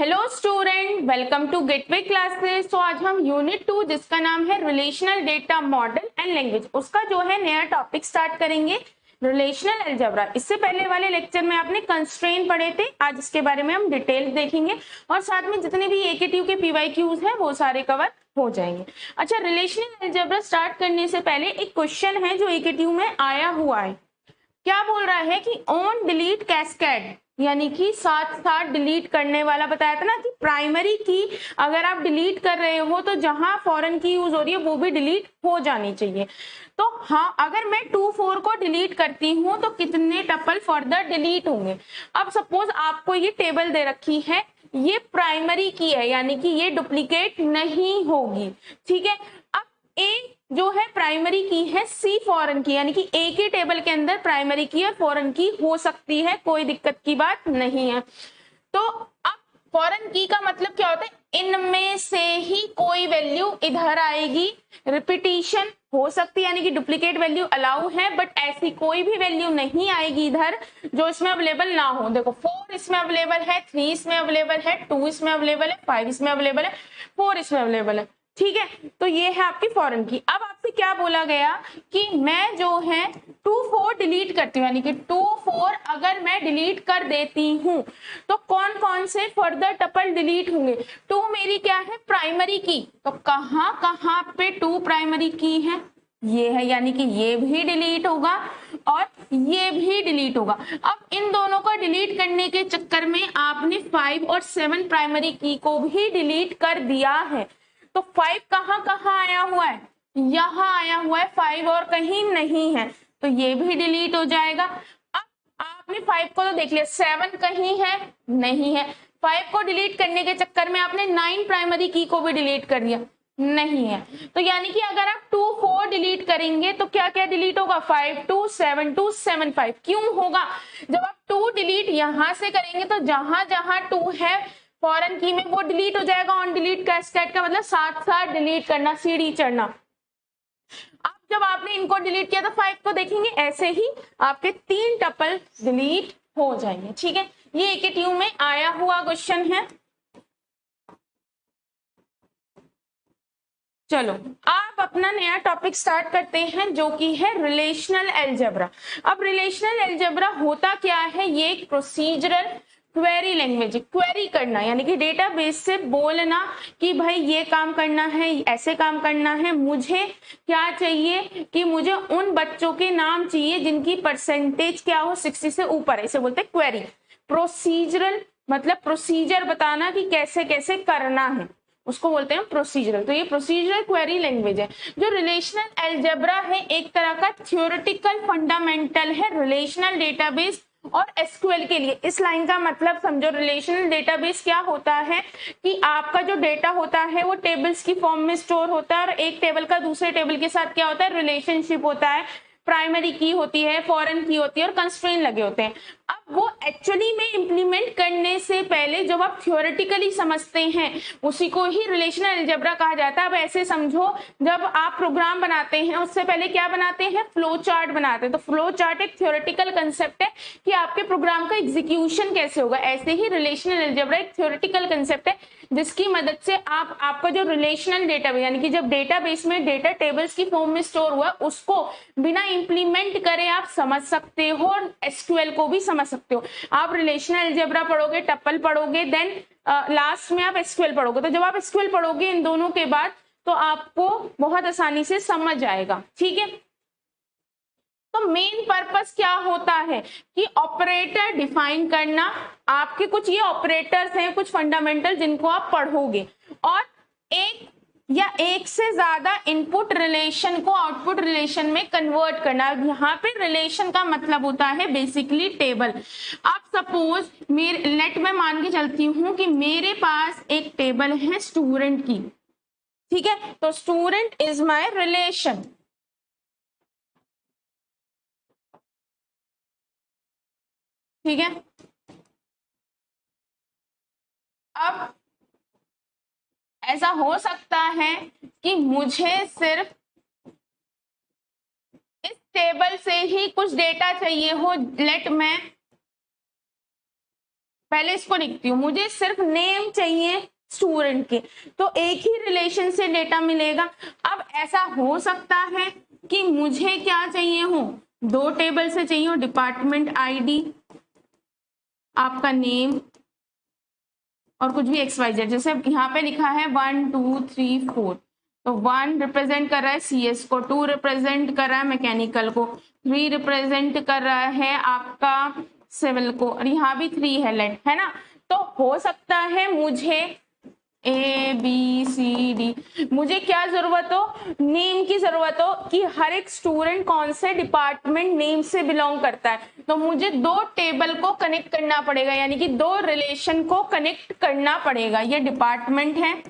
Hello student, welcome to Gateway classes. तो आज हम यूनिट 2 जिसका नाम है relational data model and language, उसका जो है नया टॉपिक स्टार्ट करेंगे, रिलेशनल अलजेब्रा। इससे पहले वाले लेक्चर में आपने कंस्ट्रेंट पढ़े थे, आज इसके बारे में हम डिटेल्स देखेंगे और साथ में जितने भी एकेटीयू के पीवाईक्यूज हैं वो सारे कवर हो जाएंगे। अच्छा, रिलेशनल अलजेब्रा स्टार्ट करने से पहले एक क्वेश्चन है जो एकेटीयू में आया हुआ है। क्या बोल रहा है कि ऑन डिलीट कैस्केड, यानी कि साथ साथ डिलीट करने वाला बताया था ना कि प्राइमरी की अगर आप डिलीट कर रहे हो तो जहां फॉरेन की यूज हो रही है वो भी डिलीट हो जानी चाहिए। तो हाँ, अगर मैं 2 4 को डिलीट करती हूँ तो कितने टपल फर्दर डिलीट होंगे। अब सपोज आपको ये टेबल दे रखी है, ये प्राइमरी की है यानी कि ये डुप्लीकेट नहीं होगी, ठीक है। अब ए जो है प्राइमरी की है, सी फॉरेन की, यानी कि एक ही टेबल के अंदर प्राइमरी की और फॉरेन की हो सकती है, कोई दिक्कत की बात नहीं है। तो अब फॉरेन की का मतलब क्या होता है, इनमें से ही कोई वैल्यू इधर आएगी, रिपीटिशन हो सकती है यानी कि डुप्लीकेट वैल्यू अलाउ है, बट ऐसी कोई भी वैल्यू नहीं आएगी इधर जो इसमें अवेलेबल ना हो। देखो 4 इसमें अवेलेबल है, 3 इसमें अवेलेबल है, 2 इसमें अवेलेबल है, 5 इसमें अवेलेबल है, 4 इसमें अवेलेबल है, ठीक है। तो ये है आपकी फॉरेन की। अब आपसे क्या बोला गया कि मैं जो है 2 4 डिलीट करती हूँ, यानी कि 2 4 अगर मैं डिलीट कर देती हूँ तो कौन कौन से फर्दर टपल डिलीट होंगे। 2 मेरी क्या है, प्राइमरी की, तो कहाँ कहाँ पे 2 प्राइमरी की है, ये है, यानी कि ये भी डिलीट होगा और ये भी डिलीट होगा। अब इन दोनों को डिलीट करने के चक्कर में आपने 5 और 7 प्राइमरी की को भी डिलीट कर दिया है। तो 5 कहाँ कहाँ आया हुआ है, यहाँ आया हुआ है, 5 और कहीं नहीं है, तो ये भी डिलीट हो जाएगा। अब आपने 5 को तो देख लिया, 7 कहीं है, नहीं है। 5 को डिलीट करने के चक्कर में आपने 9 प्राइमरी की को भी डिलीट कर दिया, नहीं है। तो यानी कि अगर आप 2 4 डिलीट करेंगे तो क्या क्या डिलीट होगा, 5 2 7 2 7 5। क्यों होगा, जब आप 2 डिलीट यहां से करेंगे तो जहां जहां 2 है फॉरेन की में वो डिलीट हो जाएगा। ऑन डिलीट कैस्केड का मतलब साथ साथ डिलीट करना, सीढ़ी चढ़ना। अब जब आपने इनको डिलीट किया तो 5 को देखेंगे, ऐसे ही आपके 3 टपल डिलीट हो जाएंगे, ठीक है। ये एकेटीयू में आया हुआ क्वेश्चन है। चलो आप अपना नया टॉपिक स्टार्ट करते हैं जो कि है रिलेशनल अलजेब्रा। अब रिलेशनल अलजेब्रा होता क्या है, ये एक प्रोसीजरल क्वेरी लैंग्वेज। क्वेरी करना यानी कि डेटाबेस से बोलना कि भाई ये काम करना है, ऐसे काम करना है, मुझे क्या चाहिए कि मुझे उन बच्चों के नाम चाहिए जिनकी परसेंटेज क्या हो 60 से ऊपर, इसे बोलते हैं क्वेरी। प्रोसीजरल मतलब प्रोसीजर बताना कि कैसे कैसे करना है, उसको बोलते हैं प्रोसीजरल। तो ये प्रोसीजरल क्वेरी लैंग्वेज है। जो रिलेशनल अलजेब्रा है एक तरह का थ्योरेटिकल फंडामेंटल है रिलेशनल डेटाबेस और एसक्यूएल के लिए। इस लाइन का मतलब समझो, रिलेशनल डेटाबेस क्या होता है कि आपका जो डेटा होता है वो टेबल्स की फॉर्म में स्टोर होता है और एक टेबल का दूसरे टेबल के साथ क्या होता है, रिलेशनशिप होता है। प्राइमरी की होती है, फॉरेन की होती है और कंस्ट्रेंट लगे होते हैं। अब वो एक्चुअली में इंप्लीमेंट करने से पहले जब आप थ्योरेटिकली समझते हैं उसी को ही रिलेशनल अलजेब्रा कहा जाता है। अब ऐसे समझो, जब आप प्रोग्राम बनाते हैं उससे पहले क्या बनाते हैं, फ्लो चार्ट बनाते हैं। तो फ्लो चार्ट एक थ्योरेटिकल कंसेप्ट है कि आपके प्रोग्राम का एग्जीक्यूशन कैसे होगा, ऐसे ही रिलेशनल अलजेब्रा एक थ्योरेटिकल कंसेप्ट है जिसकी मदद से आप आपका जो रिलेशनल डेटाबेस यानी कि जब डेटाबेस में डेटा टेबल्स की फॉर्म में स्टोर हुआ उसको बिना इंप्लीमेंट करे आप समझ सकते हो और एसक्यूएल को भी समझ सकते हो। आप रिलेशनल अलजेब्रा पढ़ोगे, टपल पढ़ोगे, देन लास्ट में आप एसक्यूएल पढ़ोगे। तो जब आप एसक्यूएल पढ़ोगे इन दोनों के बाद तो आपको बहुत आसानी से समझ आएगा, ठीक है। तो मेन पर्पस क्या होता है कि ऑपरेटर डिफाइन करना। आपके कुछ ये ऑपरेटर्स हैं, कुछ फंडामेंटल जिनको आप पढ़ोगे, और एक या एक से ज्यादा इनपुट रिलेशन को आउटपुट रिलेशन में कन्वर्ट करना। यहाँ पे रिलेशन का मतलब होता है बेसिकली टेबल। आप सपोज मेरे लेट में मान के चलती हूँ कि मेरे पास एक टेबल है स्टूडेंट की, ठीक है। तो स्टूडेंट इज माय रिलेशन, ठीक है। अब ऐसा हो सकता है कि मुझे सिर्फ इस टेबल से ही कुछ डेटा चाहिए हो। लेट मैं पहले इसको लिखती हूँ, मुझे सिर्फ नेम चाहिए स्टूडेंट के, तो एक ही रिलेशन से डेटा मिलेगा। अब ऐसा हो सकता है कि मुझे क्या चाहिए हो, दो टेबल से चाहिए हो, डिपार्टमेंट आईडी, आपका नेम और कुछ भी XYZ। जैसे यहाँ पे लिखा है 1 2 3 4, तो 1 रिप्रेजेंट कर रहा है CS को, 2 रिप्रेजेंट कर रहा है मैकेनिकल को, 3 रिप्रेजेंट कर रहा है आपका सिविल को, और यहाँ भी 3 है लेट, है ना। तो हो सकता है मुझे ABCD, मुझे क्या जरूरत हो, नेम की जरूरत हो कि हर एक स्टूडेंट कौन से डिपार्टमेंट नेम से बिलोंग करता है। तो मुझे दो टेबल को कनेक्ट करना पड़ेगा, यानी कि दो रिलेशन को कनेक्ट करना पड़ेगा। ये डिपार्टमेंट है,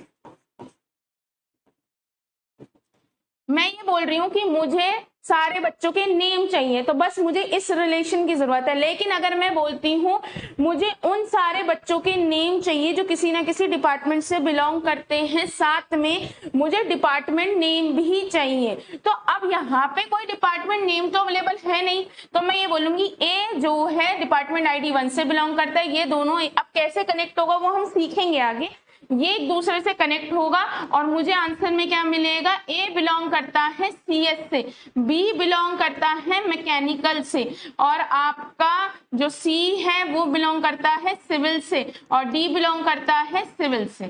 मैं ये बोल रही हूं कि मुझे सारे बच्चों के नेम चाहिए, तो बस मुझे इस रिलेशन की जरूरत है। लेकिन अगर मैं बोलती हूं मुझे उन सारे बच्चों के नेम चाहिए जो किसी ना किसी डिपार्टमेंट से बिलोंग करते हैं, साथ में मुझे डिपार्टमेंट नेम भी चाहिए, तो अब यहाँ पे कोई डिपार्टमेंट नेम तो अवेलेबल है नहीं, तो मैं ये बोलूंगी ए जो है डिपार्टमेंट ID 1 से बिलोंग करता है। ये दोनों अब कैसे कनेक्ट होगा वो हम सीखेंगे आगे, ये एक दूसरे से कनेक्ट होगा और मुझे आंसर में क्या मिलेगा, ए बिलोंग करता है CS से, बी बिलोंग करता है मैकेनिकल से, और आपका जो C है वो बिलोंग करता है सिविल से, और D बिलोंग करता है सिविल से।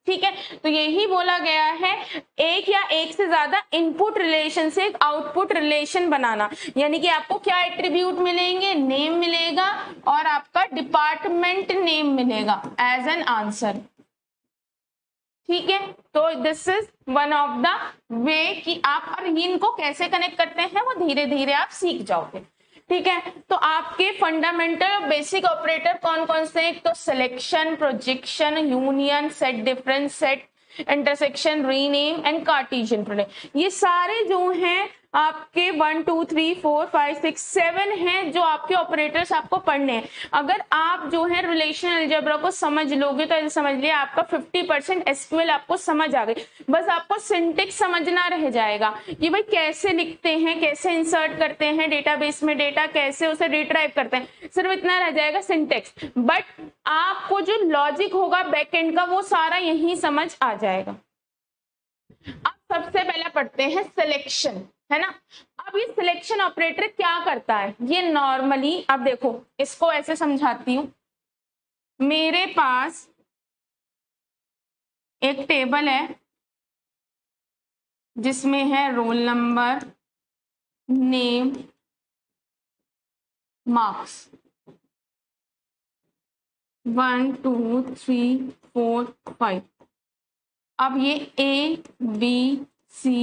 ठीक है, तो यही बोला गया है, एक या एक से ज्यादा इनपुट रिलेशन से एक आउटपुट रिलेशन बनाना, यानी कि आपको क्या एट्रीब्यूट मिलेंगे, नेम मिलेगा और आपका डिपार्टमेंट नेम मिलेगा एज एन आंसर। ठीक है, तो this is one of the way कि आप और इनको कैसे कनेक्ट करते हैं वो धीरे धीरे आप सीख जाओगे। ठीक है, तो आपके फंडामेंटल बेसिक ऑपरेटर कौन कौन से, एक तो selection, projection, union, set difference, set intersection, rename and Cartesian product, ये सारे जो हैं आपके 1 2 3 4 5 6 7 हैं जो आपके ऑपरेटर्स आपको पढ़ने हैं। अगर आप जो है रिलेशनल अलजेब्रा को समझ लोगे तो समझ लिया आपका 50% SQL आपको समझ आ गई। बस आपको सिंटेक्स समझना रह जाएगा कि भाई कैसे लिखते हैं, कैसे इंसर्ट करते हैं डेटाबेस में डेटा, कैसे उसे रिट्राइव करते हैं, सिर्फ इतना रह जाएगा सिंटेक्स। बट आपको जो लॉजिक होगा बैकएंड का वो सारा यही समझ आ जाएगा। अब सबसे पहले पढ़ते हैं सिलेक्शन, है ना। अब ये सिलेक्शन ऑपरेटर क्या करता है, ये नॉर्मली, अब देखो इसको ऐसे समझाती हूं, मेरे पास एक टेबल है जिसमें है रोल नंबर, नेम, मार्क्स, 1 2 3 4 5। अब ये ABCDE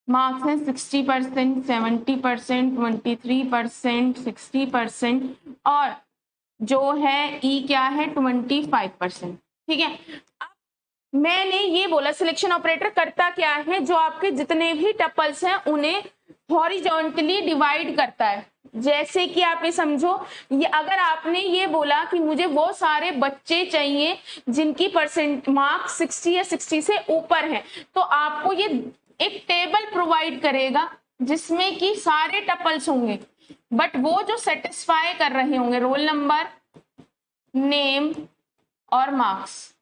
मार्क्स है 60%, 70%, 23%, 60%, और जो है E क्या है 25%। ठीक है, अब मैंने ये बोला सिलेक्शन ऑपरेटर करता क्या है, जो आपके जितने भी टपल्स हैं उन्हें हॉरिजॉन्टली डिवाइड करता है। जैसे कि आप ये समझो, ये अगर आपने ये बोला कि मुझे वो सारे बच्चे चाहिए जिनकी परसेंट मार्क्स 60 या 60 से ऊपर है, तो आपको ये एक टेबल प्रोवाइड करेगा जिसमें कि सारे टपल्स होंगे, बट वो जो सेटिस्फाई कर रहे होंगे रोल नंबर, नेम और मार्क्स।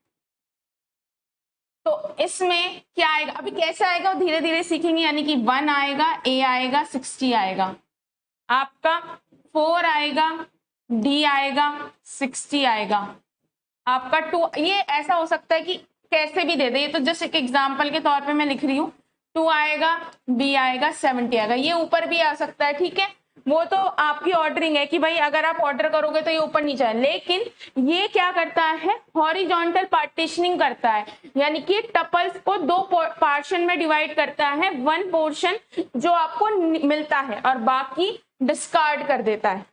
तो इसमें क्या आएगा, अभी कैसे आएगा वो धीरे धीरे सीखेंगे, यानी कि 1 आएगा, A आएगा, 60 आएगा, आपका 4 आएगा, D आएगा, 60 आएगा, आपका 2, ये ऐसा हो सकता है कि कैसे भी दे दे, ये तो जस्ट एक एग्जांपल के तौर पे मैं लिख रही हूँ, 2 आएगा, B आएगा, 70 आएगा, ये ऊपर भी आ सकता है। ठीक है, वो तो आपकी ऑर्डरिंग है कि भाई अगर आप ऑर्डर करोगे तो ये ऊपर नीचे है, लेकिन ये क्या करता है, हॉरिजॉन्टल पार्टीशनिंग करता है, यानी कि टपल्स को दो पोर्शन में डिवाइड करता है, वन पोर्शन जो आपको मिलता है और बाकी डिस्कार्ड कर देता है।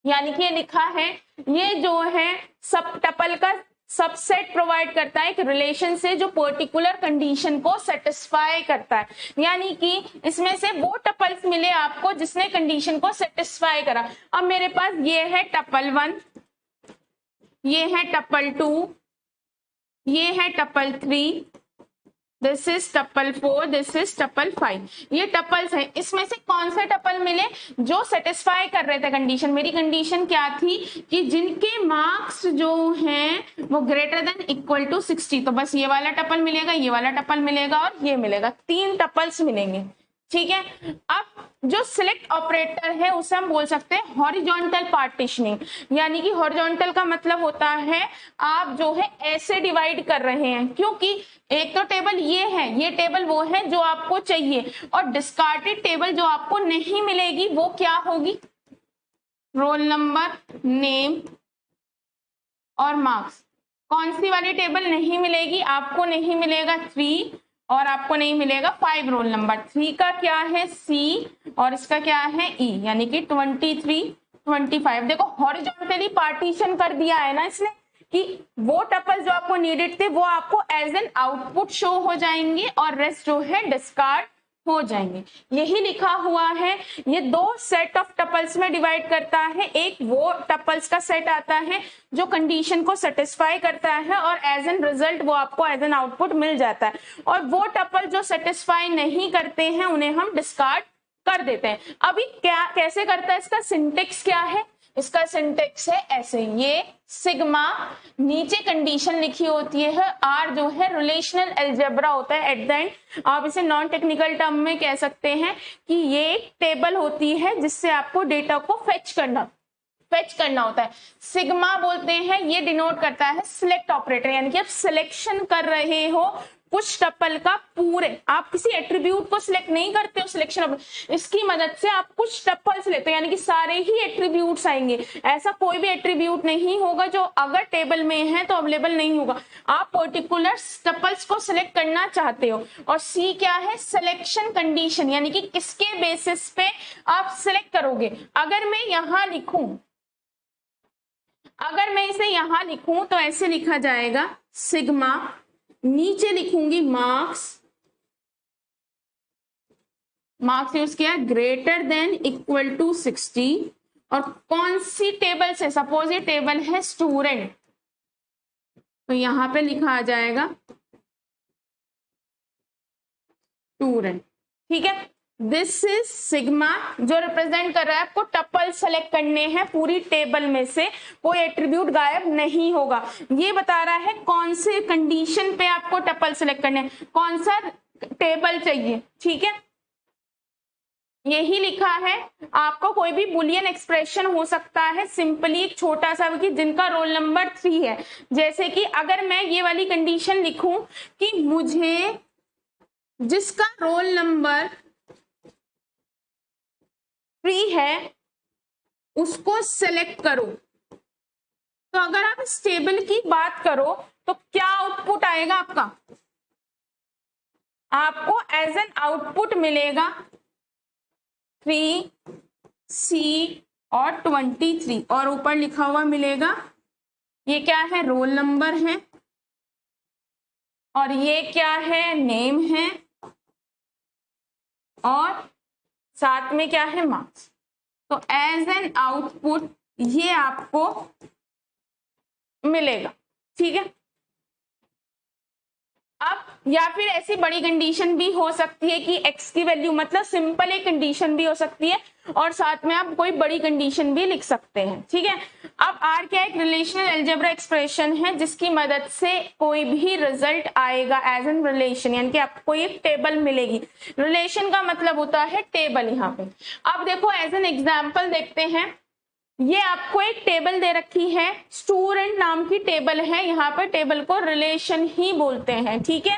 यानी कि ये लिखा है, ये जो है सब टपल का सबसेट प्रोवाइड करता है एक रिलेशन से जो पर्टिकुलर कंडीशन को सेटिस्फाई करता है, यानी कि इसमें से वो टपल्स मिले आपको जिसने कंडीशन को सेटिस्फाई करा। अब मेरे पास ये है टपल 1, ये है टपल 2, ये है tuple 3, this is tuple 4, this is tuple 5। ये टपल्स है, इसमें से कौन से टपल मिले जो सेटिस्फाई कर रहे थे कंडीशन। मेरी कंडीशन क्या थी कि जिनके मार्क्स जो हैं वो ग्रेटर देन इक्वल टू 60, तो बस ये वाला टपल मिलेगा, ये वाला टपल मिलेगा और ये मिलेगा, 3 टपल्स मिलेंगे। ठीक है, अब जो सिलेक्ट ऑपरेटर है उसे हम बोल सकते हैं हॉरिजॉन्टल पार्टीशनिंग, यानी कि हॉरिजॉन्टल का मतलब होता है आप जो है ऐसे डिवाइड कर रहे हैं, क्योंकि एक तो टेबल ये है, ये टेबल वो है जो आपको चाहिए, और डिस्कार्डेड टेबल जो आपको नहीं मिलेगी वो क्या होगी, रोल नंबर, नेम और मार्क्स। कौन सी वाली टेबल नहीं मिलेगी, आपको नहीं मिलेगा 3 और आपको नहीं मिलेगा 5 रोल नंबर। 3 का क्या है C और इसका क्या है E, यानी कि 23, 25। देखो हॉरिजॉन्टली पार्टीशन कर दिया है ना इसने, कि वो टपल जो आपको नीडेड थे वो आपको एज एन आउटपुट शो हो जाएंगे और रेस्ट जो है डिस्कार्ड हो जाएंगे। यही लिखा हुआ है। ये 2 सेट ऑफ टपल्स में डिवाइड करता है, एक वो टपल्स का सेट आता है जो कंडीशन को सेटिस्फाई करता है और एज एन रिजल्ट वो आपको एज एन आउटपुट मिल जाता है, और वो टपल जो सेटिस्फाई नहीं करते हैं उन्हें हम डिस्कार्ड कर देते हैं। अभी क्या कैसे करता है, इसका सिंटेक्स क्या है, इसका सिंटेक्स है ऐसे, ये सिग्मा नीचे कंडीशन लिखी होती है, आर जो है रिलेशनल अलजेब्रा होता है एट द एंड। आप इसे नॉन टेक्निकल टर्म में कह सकते हैं कि ये एक टेबल होती है जिससे आपको डेटा को फेच करना होता है। सिग्मा बोलते हैं, ये डिनोट करता है सिलेक्ट ऑपरेटर, यानी कि आप सिलेक्शन कर रहे हो कुछ टपल का पूरे, आप किसी एट्रीब्यूट को सिलेक्ट नहीं करते हो सिलेक्शन, इसकी मदद से आप कुछ टपल्स लेते हो, यानी कि सारे ही एट्रीब्यूट्स आएंगे। ऐसा कोई भी एट्रीब्यूट नहीं होगा जो अगर टेबल में है तो अवेलेबल नहीं होगा, आप पर्टिकुलर टपल्स को सिलेक्ट करना चाहते हो। और सी क्या है, सिलेक्शन कंडीशन, यानी कि किसके बेसिस पे आप सिलेक्ट करोगे। अगर मैं यहां लिखूं, अगर मैं इसे यहां लिखूं तो ऐसे लिखा जाएगा सिग्मा, नीचे लिखूंगी मार्क्स यूज किया ग्रेटर देन इक्वल टू 60, और कौन सी टेबल से, सपोज ये टेबल है स्टूडेंट, तो यहां पे लिखा आ जाएगा स्टूडेंट। ठीक है, दिस इज सिग्मा जो रिप्रेजेंट कर रहा है आपको टपल सेलेक्ट करने हैं पूरी टेबल में से, कोई एट्रीब्यूट गायब नहीं होगा। ये बता रहा है कौन से कंडीशन पे आपको टपल सेलेक्ट करने हैं, कौन सा टेबल चाहिए। ठीक है, यही लिखा है। आपको कोई भी बुलियन एक्सप्रेशन हो सकता है, सिंपली एक छोटा सा कि जिनका रोल नंबर 3 है, जैसे कि अगर मैं ये वाली कंडीशन लिखूं कि मुझे जिसका रोल नंबर 3 है उसको सेलेक्ट करो, तो अगर आप इस टेबल की बात करो तो क्या आउटपुट आएगा आपको एज एन आउटपुट मिलेगा 3 C और 23, और ऊपर लिखा हुआ मिलेगा, ये क्या है, रोल नंबर है, और ये क्या है, नेम है, और साथ में क्या है, मार्क्स। तो एज एन आउटपुट ये आपको मिलेगा। ठीक है, अब या फिर ऐसी बड़ी कंडीशन भी हो सकती है कि x की वैल्यू, मतलब सिंपल एक कंडीशन भी हो सकती है और साथ में आप कोई बड़ी कंडीशन भी लिख सकते हैं। ठीक है, अब R क्या एक रिलेशनल अलजेब्रा एक्सप्रेशन है जिसकी मदद से कोई भी रिजल्ट आएगा एज एन रिलेशन, यानी कि आपको एक टेबल मिलेगी। रिलेशन का मतलब होता है टेबल यहाँ पे। अब देखो एज एन एग्जाम्पल देखते हैं, ये आपको एक टेबल दे रखी है, स्टूडेंट नाम की टेबल है, यहाँ पर टेबल को रिलेशन ही बोलते हैं। ठीक है,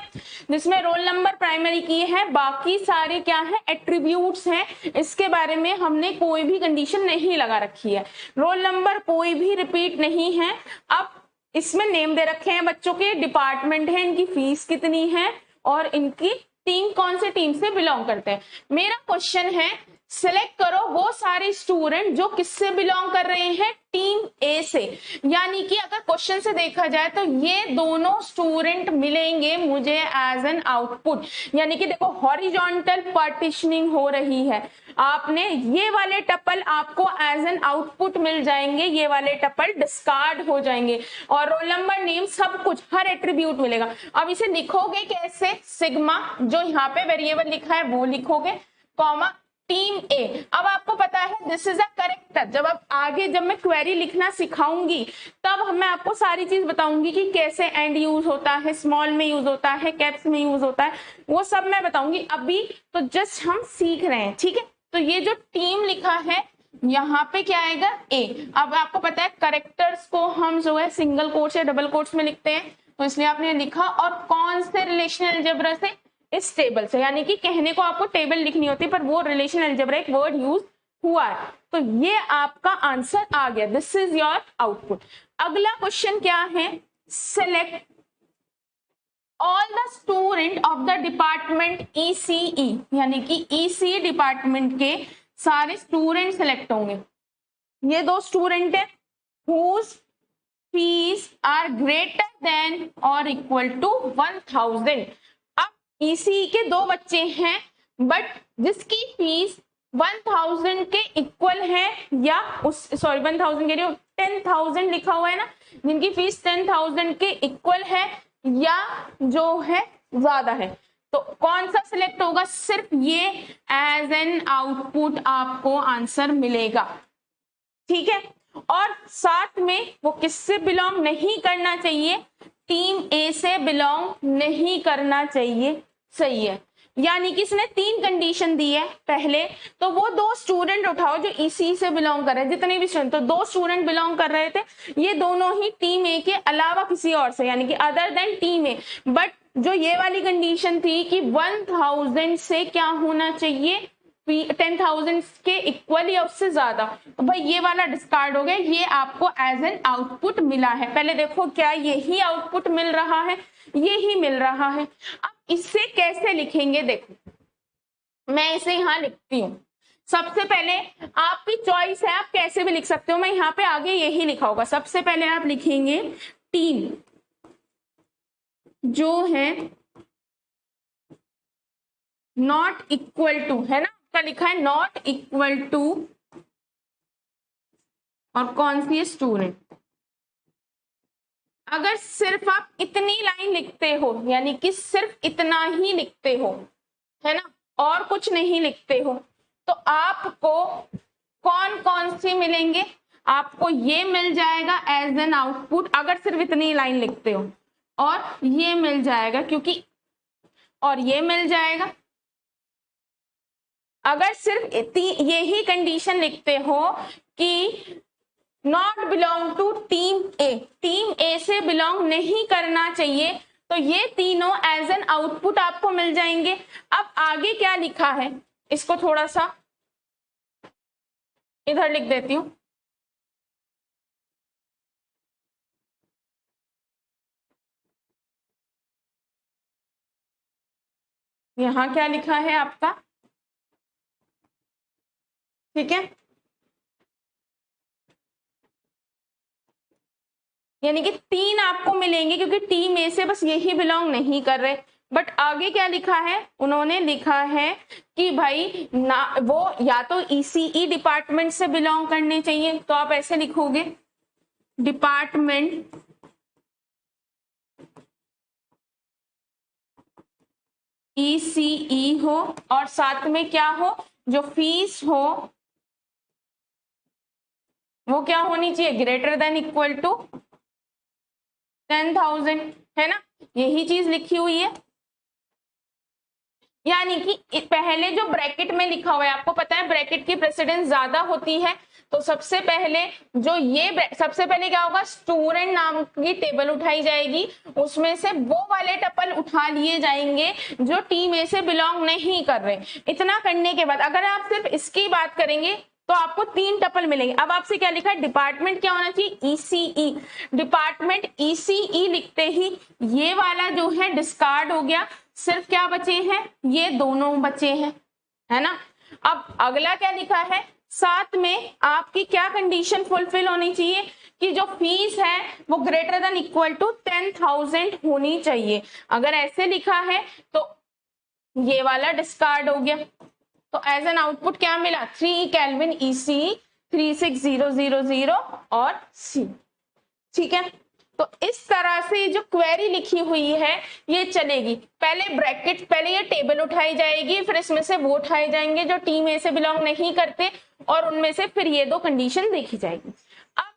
जिसमें रोल नंबर प्राइमरी की है, बाकी सारे क्या है, एट्रीब्यूट्स हैं, इसके बारे में हमने कोई भी कंडीशन नहीं लगा रखी है, रोल नंबर कोई भी रिपीट नहीं है। अब इसमें नेम दे रखे हैं बच्चों के, डिपार्टमेंट है, इनकी फीस कितनी है और इनकी टीम कौन से टीम से बिलोंग करते हैं। मेरा क्वेश्चन है सिलेक्ट करो वो सारे स्टूडेंट जो किससे बिलोंग कर रहे हैं, टीम ए से, यानी कि अगर क्वेश्चन से देखा जाए तो ये दोनों स्टूडेंट मिलेंगे मुझे एज एन आउटपुट, यानी कि देखो हॉरिजॉन्टल पार्टीशनिंग हो रही है, आपने ये वाले टपल आपको एज एन आउटपुट मिल जाएंगे, ये वाले टपल डिस्कार्ड हो जाएंगे और रोल नंबर, नेम, सब कुछ, हर एट्रीब्यूट मिलेगा। अब इसे लिखोगे कैसे, सिग्मा जो यहाँ पे वेरिएबल लिखा है वो लिखोगे, कॉमा टीम ए। अब आपको पता है दिस इज अ करेक्टर, जब आप आगे जब मैं क्वेरी लिखना सिखाऊंगी तब मैं आपको सारी चीज बताऊंगी कि कैसे एंड यूज होता है, स्मॉल में यूज होता है, कैप्स में यूज होता है, वो सब मैं बताऊंगी। अभी तो जस्ट हम सीख रहे हैं, ठीक है। तो ये जो टीम लिखा है यहाँ पे क्या आएगा, ए। अब आपको पता है करेक्टर्स को हम जो है सिंगल कोट्स या डबल कोट्स में लिखते हैं, तो इसलिए आपने लिखा, और कौन से रिलेशनल अलजेब्रा से, इस टेबल से, यानी कि कहने को आपको टेबल लिखनी होती है पर वो रिलेशनल अलजेब्रा एक वर्ड यूज हुआ है, तो ये आपका आंसर आ गया, दिस इज योर आउटपुट। अगला क्वेश्चन क्या है, select all the student of the department ECE, यानी कि ECE डिपार्टमेंट के सारे स्टूडेंट सेलेक्ट होंगे। ये दो स्टूडेंट है whose fees are greater than or equal to 1000। अब ECE के दो बच्चे हैं बट जिसकी फीस 1000 के इक्वल है, या उस 1000 के लिए 10,000 लिखा हुआ है ना, जिनकी फीस 10,000 के इक्वल है या जो है ज्यादा है, तो कौन सा सिलेक्ट होगा, सिर्फ ये एज एन आउटपुट आपको आंसर मिलेगा, ठीक है। और साथ में वो किससे बिलोंग नहीं करना चाहिए, टीम ए से बिलोंग नहीं करना चाहिए, सही है। यानी कि इसने 3 कंडीशन दी है, पहले तो वो 2 स्टूडेंट उठाओ जो ECE से बिलोंग कर रहे हैं, जितने भी स्टूडेंट, तो 2 स्टूडेंट बिलोंग कर रहे थे, ये दोनों ही टीम ए के अलावा किसी और से, यानी कि other than team A, but जो ये वाली कंडीशन थी कि 1000 से क्या होना चाहिए, 10,000 के इक्वल या उससे ज्यादा, तो भाई ये वाला डिस्कार्ड हो गया, ये आपको एज एन आउटपुट मिला है। पहले देखो क्या यही आउटपुट मिल रहा है, यही मिल रहा है। अब इससे कैसे लिखेंगे, देखो मैं इसे यहां लिखती हूं। सबसे पहले आपकी चॉइस है, आप कैसे भी लिख सकते हो, मैं यहाँ पे आगे यही लिखा होगा। सबसे पहले आप लिखेंगे टीम जो है नॉट इक्वल टू, है ना, का लिखा है नॉट इक्वल टू, और कौन सी है, स्टूडेंट। अगर सिर्फ आप इतनी लाइन लिखते हो, यानी कि सिर्फ इतना ही लिखते हो, है ना, और कुछ नहीं लिखते हो, तो आपको कौन कौन सी मिलेंगे, आपको ये मिल जाएगा एज एन आउटपुट, अगर सिर्फ इतनी लाइन लिखते हो, और ये मिल जाएगा क्योंकि, और ये मिल जाएगा अगर सिर्फ यही कंडीशन लिखते हो कि not belong to team A, team A से बिलोंग नहीं करना चाहिए, तो ये तीनों एज एन आउटपुट आपको मिल जाएंगे। अब आगे क्या लिखा है, इसको थोड़ा सा इधर लिख देती हूं, यहां क्या लिखा है आपका, ठीक है, यानी कि 3 आपको मिलेंगे क्योंकि टीम ए से बस यही बिलोंग नहीं कर रहे। बट आगे क्या लिखा है, उन्होंने लिखा है कि भाई ना वो या तो ECE डिपार्टमेंट से बिलोंग करने चाहिए, तो आप ऐसे लिखोगे डिपार्टमेंट ECE हो, और साथ में क्या हो, जो फीस हो वो क्या होनी चाहिए, ग्रेटर देन इक्वल टू 10,000, है ना, यही चीज लिखी हुई है। यानी कि पहले जो ब्रैकेट में लिखा हुआ है, आपको पता है ब्रैकेट की प्रेसिडेंस ज्यादा होती है, तो सबसे पहले जो ये सबसे पहले क्या होगा, स्टूडेंट नाम की टेबल उठाई जाएगी, उसमें से वो वाले टपल उठा लिए जाएंगे जो टीम ए से बिलोंग नहीं कर रहे। इतना करने के बाद अगर आप सिर्फ इसकी बात करेंगे तो आपको 3 टपल मिलेंगे। अब आपसे क्या लिखा है, डिपार्टमेंट क्या होना चाहिए, ECE, डिपार्टमेंट ECE लिखते ही ये वाला जो है डिस्कार्ड हो गया, सिर्फ क्या बचे हैं, ये दोनों बचे हैं, है ना। अब अगला क्या लिखा है, साथ में आपकी क्या कंडीशन फुलफिल होनी चाहिए कि जो फीस है वो ग्रेटर देन इक्वल टू 10,000 होनी चाहिए। अगर ऐसे लिखा है तो ये वाला डिस्कार्ड हो गया। तो एज एन आउटपुट क्या मिला, 3 केल्विन EC 36000 और C। ठीक है, तो इस तरह से जो क्वेरी लिखी हुई है ये चलेगी। पहले ब्रैकेट, पहले ये टेबल उठाई जाएगी, फिर इसमें से वो उठाए जाएंगे जो टीम ए से बिलोंग नहीं करते, और उनमें से फिर ये दो कंडीशन देखी जाएगी। अब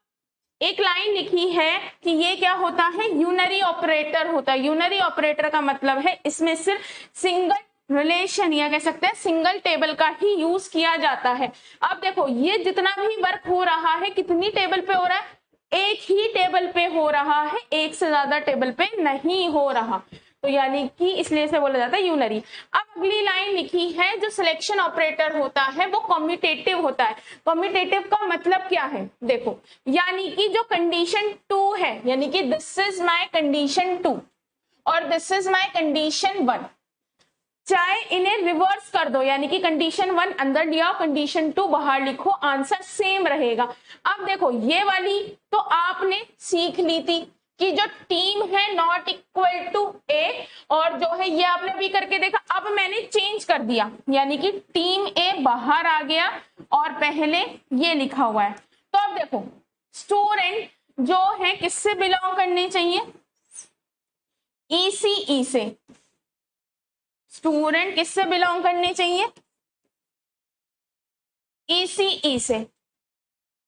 एक लाइन लिखी है कि ये क्या होता है, यूनरी ऑपरेटर होता है। यूनरी ऑपरेटर का मतलब है इसमें सिर्फ सिंगल रिलेशन या कह सकते हैं सिंगल टेबल का ही यूज किया जाता है। अब देखो ये जितना भी वर्क हो रहा है कितनी टेबल पे हो रहा है, एक ही टेबल पे हो रहा है, एक से ज्यादा टेबल पे नहीं हो रहा, तो यानी कि इसलिए से बोला जाता है यूनरी। अब अगली लाइन लिखी है, जो सिलेक्शन ऑपरेटर होता है वो कम्यूटेटिव होता है। कम्यूटेटिव का मतलब क्या है, देखो यानी कि जो कंडीशन 2 है, यानी कि दिस इज माय कंडीशन 2 और दिस इज माय कंडीशन 1, चाहे इन्हें रिवर्स कर दो, यानी कि कंडीशन 1 अंदर लिया, कंडीशन 2 बाहर लिखो, आंसर सेम रहेगा। अब देखो ये वाली तो आपने सीख ली थी कि जो टीम है नॉट इक्वल टू ए, और जो है ये आपने भी करके देखा। अब मैंने चेंज कर दिया, यानी कि टीम ए बाहर आ गया और पहले ये लिखा हुआ है। तो अब देखो स्टूडेंट जो है किससे बिलोंग करने चाहिए, ECE से। स्टूडेंट किससे बिलोंग करने चाहिए, ECE से।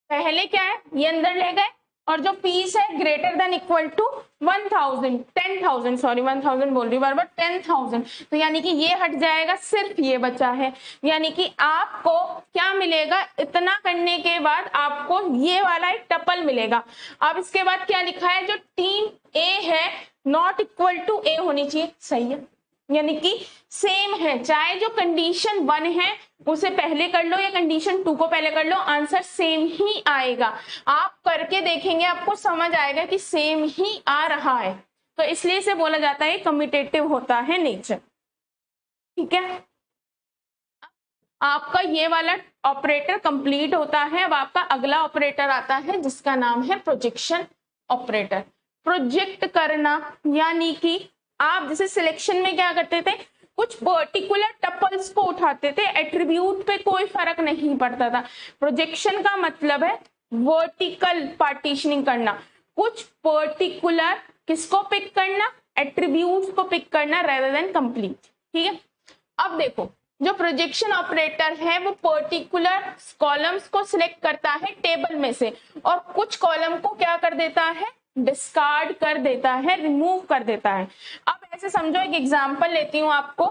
पहले क्या है, ये अंदर ले गए, और जो फीस है greater than equal to 10,000 sorry 1000 बोल रही बार बार 10,000, तो यानी कि ये हट जाएगा, सिर्फ ये बचा है। यानी कि आपको क्या मिलेगा, इतना करने के बाद आपको ये वाला एक टपल मिलेगा। अब इसके बाद क्या लिखा है, जो टीम ए है नॉट इक्वल टू ए होनी चाहिए, सही है, यानी कि सेम है, चाहे जो कंडीशन 1 है उसे पहले कर लो या कंडीशन 2 को पहले कर लो, आंसर सेम ही आएगा। आप करके देखेंगे आपको समझ आएगा कि सेम ही आ रहा है, तो इसलिए इसे बोला जाता है कम्यूटेटिव होता है नेचर। ठीक है, आपका ये वाला ऑपरेटर कंप्लीट होता है। अब आपका अगला ऑपरेटर आता है जिसका नाम है प्रोजेक्शन ऑपरेटर। प्रोजेक्ट करना यानी कि आप जैसे सिलेक्शन में क्या करते थे, कुछ पर्टिकुलर टपल्स को उठाते थे, एट्रीब्यूट पे कोई फर्क नहीं पड़ता था। प्रोजेक्शन का मतलब है वर्टिकल पार्टीशनिंग करना, कुछ पर्टिकुलर किसको पिक करना, एट्रीब्यूट्स को पिक करना रेदर देन कंप्लीट। ठीक है, अब देखो जो प्रोजेक्शन ऑपरेटर है वो पर्टिकुलर कॉलम्स को सिलेक्ट करता है टेबल में से, और कुछ कॉलम को क्या कर देता है, डिस्कार्ड कर देता है, रिमूव कर देता है। अब ऐसे समझो, एक एग्जांपल लेती हूं आपको।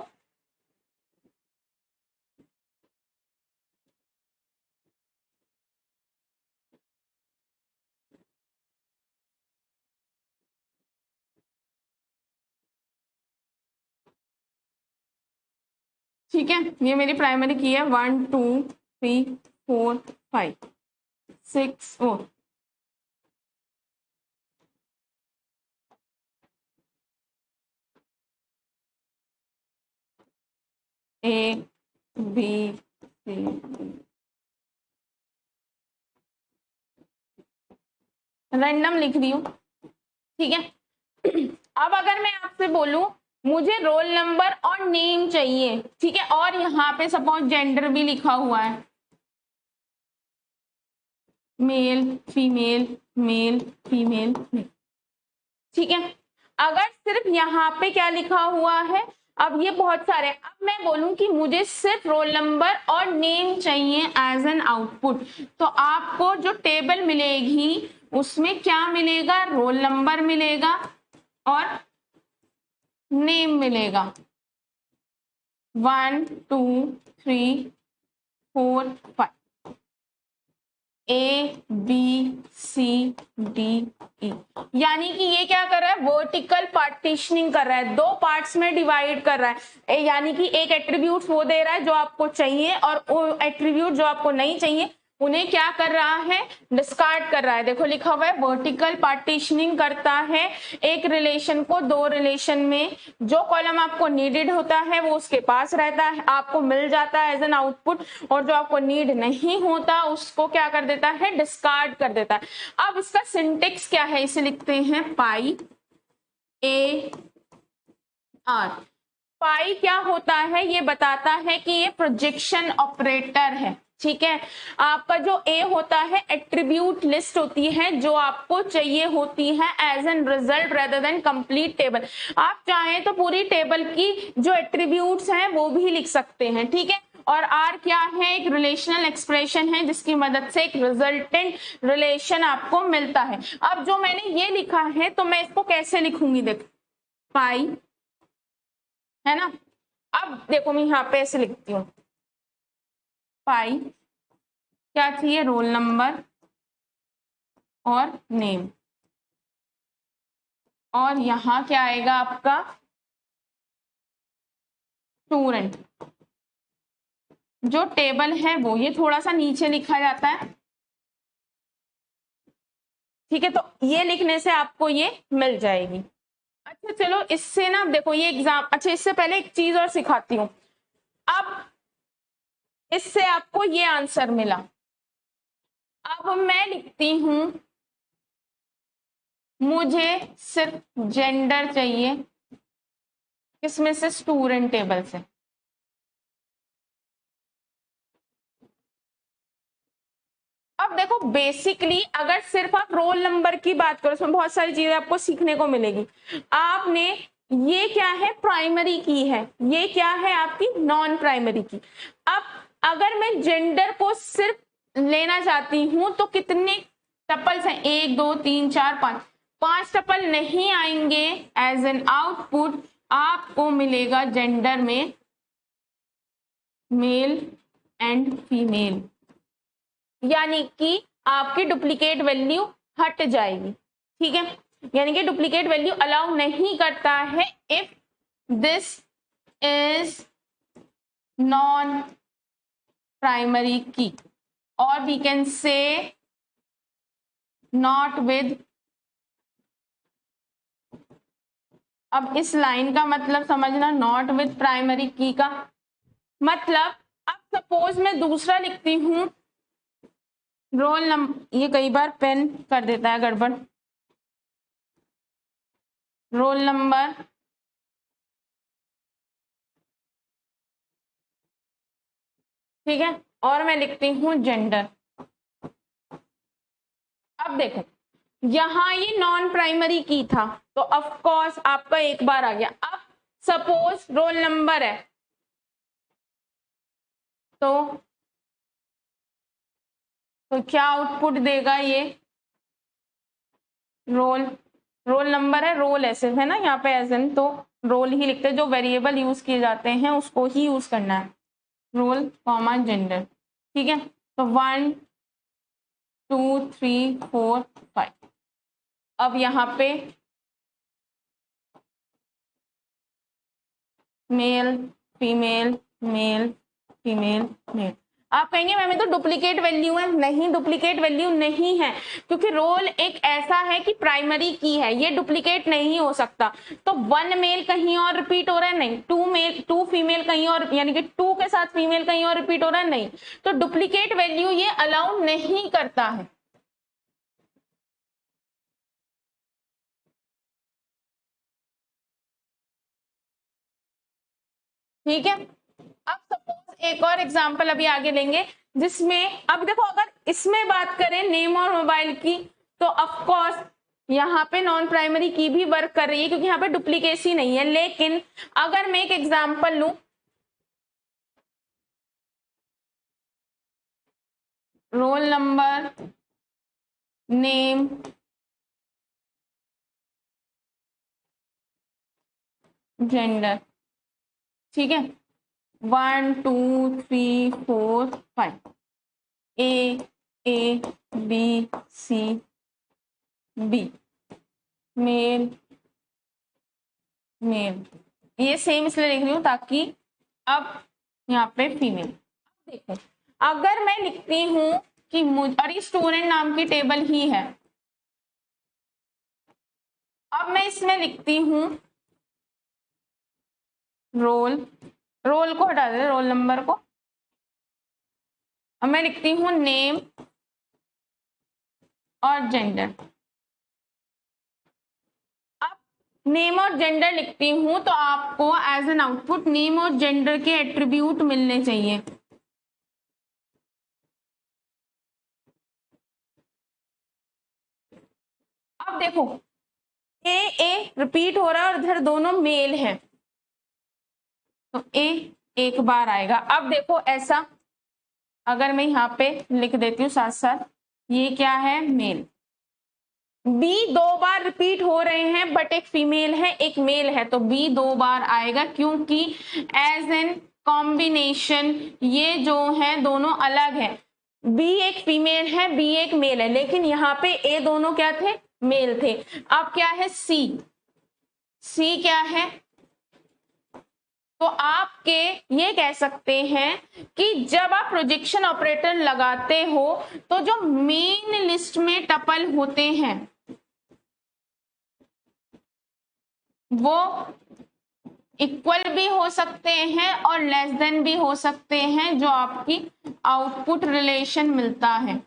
ठीक है, ये मेरी प्राइमरी की है 1 2 3 4 5 6 4। A B C रैंडम लिख रही हूँ। ठीक है, अब अगर मैं आपसे बोलूं मुझे रोल नंबर और नेम चाहिए, ठीक है, और यहाँ पे सपोज जेंडर भी लिखा हुआ है, मेल फीमेल मेल फीमेल, ठीक है। अगर सिर्फ यहाँ पे क्या लिखा हुआ है, अब ये बहुत सारे, अब मैं बोलूं कि मुझे सिर्फ रोल नंबर और नेम चाहिए एज एन आउटपुट, तो आपको जो टेबल मिलेगी उसमें क्या मिलेगा, रोल नंबर मिलेगा और नेम मिलेगा। 1 2 3 4 5 ABCDE, यानी कि ये क्या कर रहा है, वर्टिकल पार्टीशनिंग कर रहा है, दो पार्ट्स में डिवाइड कर रहा है। यानी कि एक एट्रीब्यूट वो दे रहा है जो आपको चाहिए, और वो एट्रीब्यूट जो आपको नहीं चाहिए उन्हें क्या कर रहा है, डिस्कार्ड कर रहा है। देखो लिखा हुआ है वर्टिकल पार्टीशनिंग करता है एक रिलेशन को दो रिलेशन में, जो कॉलम आपको नीडेड होता है वो उसके पास रहता है, आपको मिल जाता है एज एन आउटपुट, और जो आपको नीड नहीं होता उसको क्या कर देता है, डिस्कार्ड कर देता है। अब इसका सिंटेक्स क्या है, इसे लिखते हैं पाई ए आर। पाई क्या होता है, ये बताता है कि ये प्रोजेक्शन ऑपरेटर है, ठीक है। आपका जो ए होता है एट्रीब्यूट लिस्ट होती है जो आपको चाहिए होती है as an result rather than complete table. आप चाहें तो पूरी टेबल की जो एट्रीब्यूट्स हैं वो भी लिख सकते हैं, ठीक है। और आर क्या है, एक रिलेशनल एक्सप्रेशन है जिसकी मदद से एक रिजल्टेंट रिलेशन आपको मिलता है। अब जो मैंने ये लिखा है तो मैं इसको कैसे लिखूंगी, देख पाई है ना। अब देखो मैं यहाँ पे ऐसे लिखती हूँ, पाई क्या चाहिए, रोल नंबर और नेम, और यहाँ क्या आएगा आपका स्टूडेंट। जो टेबल है वो ये थोड़ा सा नीचे लिखा जाता है, ठीक है। तो ये लिखने से आपको ये मिल जाएगी। अच्छा चलो इससे ना देखो ये एग्जाम, अच्छा इससे पहले एक चीज और सिखाती हूँ। अब इससे आपको ये आंसर मिला, अब मैं लिखती हूं मुझे सिर्फ जेंडर चाहिए, किसमें से, स्टूडेंट टेबल से। अब देखो बेसिकली अगर सिर्फ आप रोल नंबर की बात करो, उसमें बहुत सारी चीजें आपको सीखने को मिलेगी। आपने ये क्या है, प्राइमरी की है, ये क्या है आपकी नॉन प्राइमरी की। अब अगर मैं जेंडर को सिर्फ लेना चाहती हूं तो कितने टपल्स हैं, 1 2 3 4 5, 5 टपल नहीं आएंगे एज एन आउटपुट। आपको मिलेगा जेंडर में मेल एंड फीमेल, यानी कि आपकी डुप्लीकेट वैल्यू हट जाएगी, ठीक है। यानी कि डुप्लीकेट वैल्यू अलाउ नहीं करता है if this is non primary key, और we can say not with. अब इस लाइन का मतलब समझना, नॉट विद प्राइमरी की का मतलब, अब सपोज मैं दूसरा लिखती हूं रोल नंबर, ये कई बार पेन कर देता है गड़बड़, रोल नंबर ठीक है, और मैं लिखती हूं जेंडर। अब देखो यहां ये नॉन प्राइमरी की था तो ऑफ कोर्स आपका एक बार आ गया। अब सपोज रोल नंबर है तो क्या आउटपुट देगा ये, रोल नंबर है, रोल ऐसे है ना यहाँ पे एज एन, तो रोल ही लिखते हैं, जो वेरिएबल यूज किए जाते हैं उसको ही यूज करना है, रोल कॉमा जेंडर, ठीक है। तो 1 2 3 4 5। अब यहाँ पे male female male female male. आप कहेंगे मैम तो डुप्लीकेट वैल्यू है, नहीं डुप्लीकेट वैल्यू नहीं है, क्योंकि रोल एक ऐसा है कि प्राइमरी की है, ये डुप्लीकेट नहीं हो सकता। तो 1 मेल कहीं और रिपीट हो रहा है, नहीं। 2 फीमेल कहीं और, यानी कि 2 के साथ फीमेल कहीं और रिपीट हो रहा है, नहीं। तो डुप्लीकेट वैल्यू ये अलाउ नहीं करता है। ठीक है। अब सपोज एक और एग्जांपल अभी आगे लेंगे जिसमें, अब देखो अगर इसमें बात करें नेम और मोबाइल की, तो ऑफ कोर्स यहाँ पे नॉन प्राइमरी की भी वर्क कर रही है क्योंकि यहाँ पे डुप्लीकेसी नहीं है। लेकिन अगर मैं एक एग्जांपल लूं, रोल नंबर नेम जेंडर, ठीक है, 1 2 3 4 5, A B C B, male male, ये सेम इसलिए लिख रही हूं ताकि अब यहाँ पे फीमेल। देखो अगर मैं लिखती हूं कि और ये स्टूडेंट नाम की टेबल ही है। अब मैं इसमें लिखती हूं रोल, रोल को हटा दे, रोल नंबर को। अब मैं लिखती हूँ नेम और जेंडर। अब नेम और जेंडर लिखती हूं तो आपको एज एन आउटपुट नेम और जेंडर के एट्रीब्यूट मिलने चाहिए। अब देखो ए रिपीट हो रहा है और इधर दोनों मेल है, तो ए एक बार आएगा। अब देखो ऐसा अगर मैं यहाँ पे लिख देती हूँ साथ साथ, ये क्या है मेल। बी दो बार रिपीट हो रहे हैं बट एक फीमेल है एक मेल है, तो बी दो बार आएगा क्योंकि एज एन कॉम्बिनेशन ये जो है दोनों अलग है। बी एक फीमेल है बी एक मेल है, लेकिन यहाँ पे ए दोनों क्या थे, मेल थे। अब क्या है सी, सी क्या है, तो आपके ये कह सकते हैं कि जब आप प्रोजेक्शन ऑपरेटर लगाते हो तो जो मेन लिस्ट में टपल होते हैं वो इक्वल भी हो सकते हैं और लेस देन भी हो सकते हैं, जो आपकी आउटपुट रिलेशन मिलता है।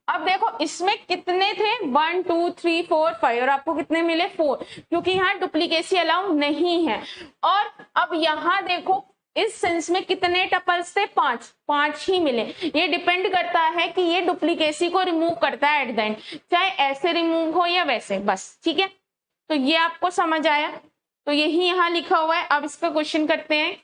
अब देखो इसमें कितने थे 1 2 3 4 5 और आपको कितने मिले 4, क्योंकि यहाँ डुप्लीकेसी अलाउ नहीं है। और अब यहाँ देखो इस सेंस में कितने टपल्स थे 5, 5 ही मिले। ये डिपेंड करता है कि ये डुप्लीकेसी को रिमूव करता है एट द एंड, चाहे ऐसे रिमूव हो या वैसे, बस ठीक है। तो ये आपको समझ आया, तो यही यहाँ लिखा हुआ है। अब इसका क्वेश्चन करते हैं।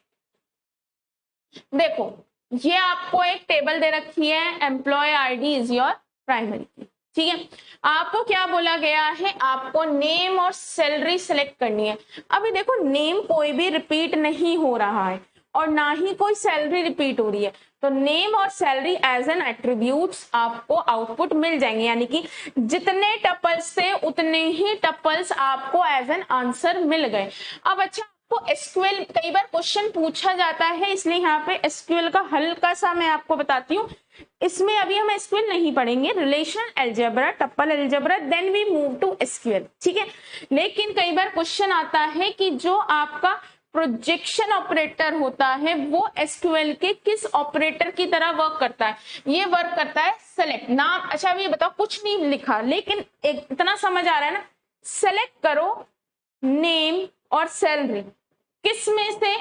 देखो ये आपको एक टेबल दे रखी है, employee ID is your primary key, ठीक है। आपको क्या बोला गया है, आपको नेम और सैलरी सेलेक्ट करनी है। अभी देखो नेम कोई भी रिपीट नहीं हो रहा है और ना ही कोई सैलरी रिपीट हो रही है, तो नेम और सैलरी एज एन एट्रीब्यूट्स आपको आउटपुट मिल जाएंगे, यानी कि जितने टपल्स थे उतने ही टपल्स आपको एज एन आंसर मिल गए। अब अच्छा आपको एसक्यूएल कई बार क्वेश्चन पूछा जाता है, इसलिए यहाँ पे एसक्यूएल का हल्का सा मैं आपको बताती हूँ। इसमें अभी हम एसक्यूएल नहीं पढ़ेंगे, relational algebra, tuple algebra, then we move to SQL, ठीक है। लेकिन कई बार क्वेश्चन आता है कि जो आपका प्रोजेक्शन ऑपरेटर होता है वो एसक्यूएल के किस ऑपरेटर की तरह वर्क करता है। ये वर्क करता है सेलेक्ट नाम। अच्छा अभी ये बताओ, कुछ नहीं लिखा लेकिन एक इतना समझ आ रहा है ना, सेलेक्ट करो नेम और सैलरी, किस में से,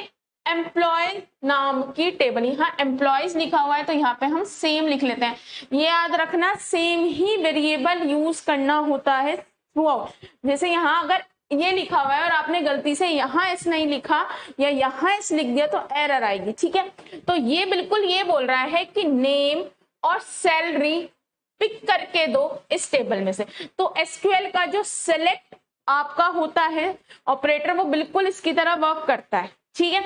एम्प्लॉय नाम की टेबल। यहाँ एम्प्लॉयज लिखा हुआ है तो यहाँ पे हम सेम लिख लेते हैं। ये याद रखना सेम ही वेरिएबल यूज करना होता है थ्रू आउट। जैसे यहाँ अगर ये लिखा हुआ है और आपने गलती से यहाँ एस नहीं लिखा या यहाँ एस लिख दिया तो एरर आएगी, ठीक है। तो ये बिल्कुल ये बोल रहा है कि नेम और सैलरी पिक करके दो इस टेबल में से। तो एसक्यूएल का जो सेलेक्ट आपका होता है ऑपरेटर वो बिल्कुल इसकी तरह वर्क करता है, ठीक है।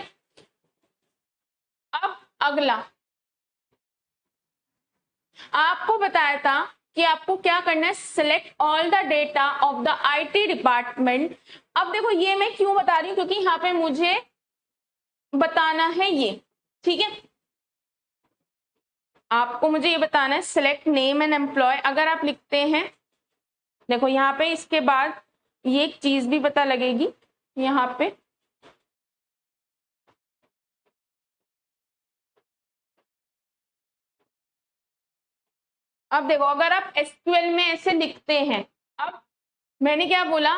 अब अगला आपको बताया था कि आपको क्या करना है, select all the data of the IT department. अब देखो ये मैं क्यों बता रही हूं, क्योंकि यहाँ पे मुझे बताना है ये, ठीक है। आपको मुझे ये बताना है सिलेक्ट नेम एंड एम्प्लॉय। अगर आप लिखते हैं, देखो यहाँ पे इसके बाद ये एक चीज भी पता लगेगी यहाँ पे, अब देखो अगर आप एसक्यूएल में ऐसे लिखते हैं, अब मैंने क्या बोला,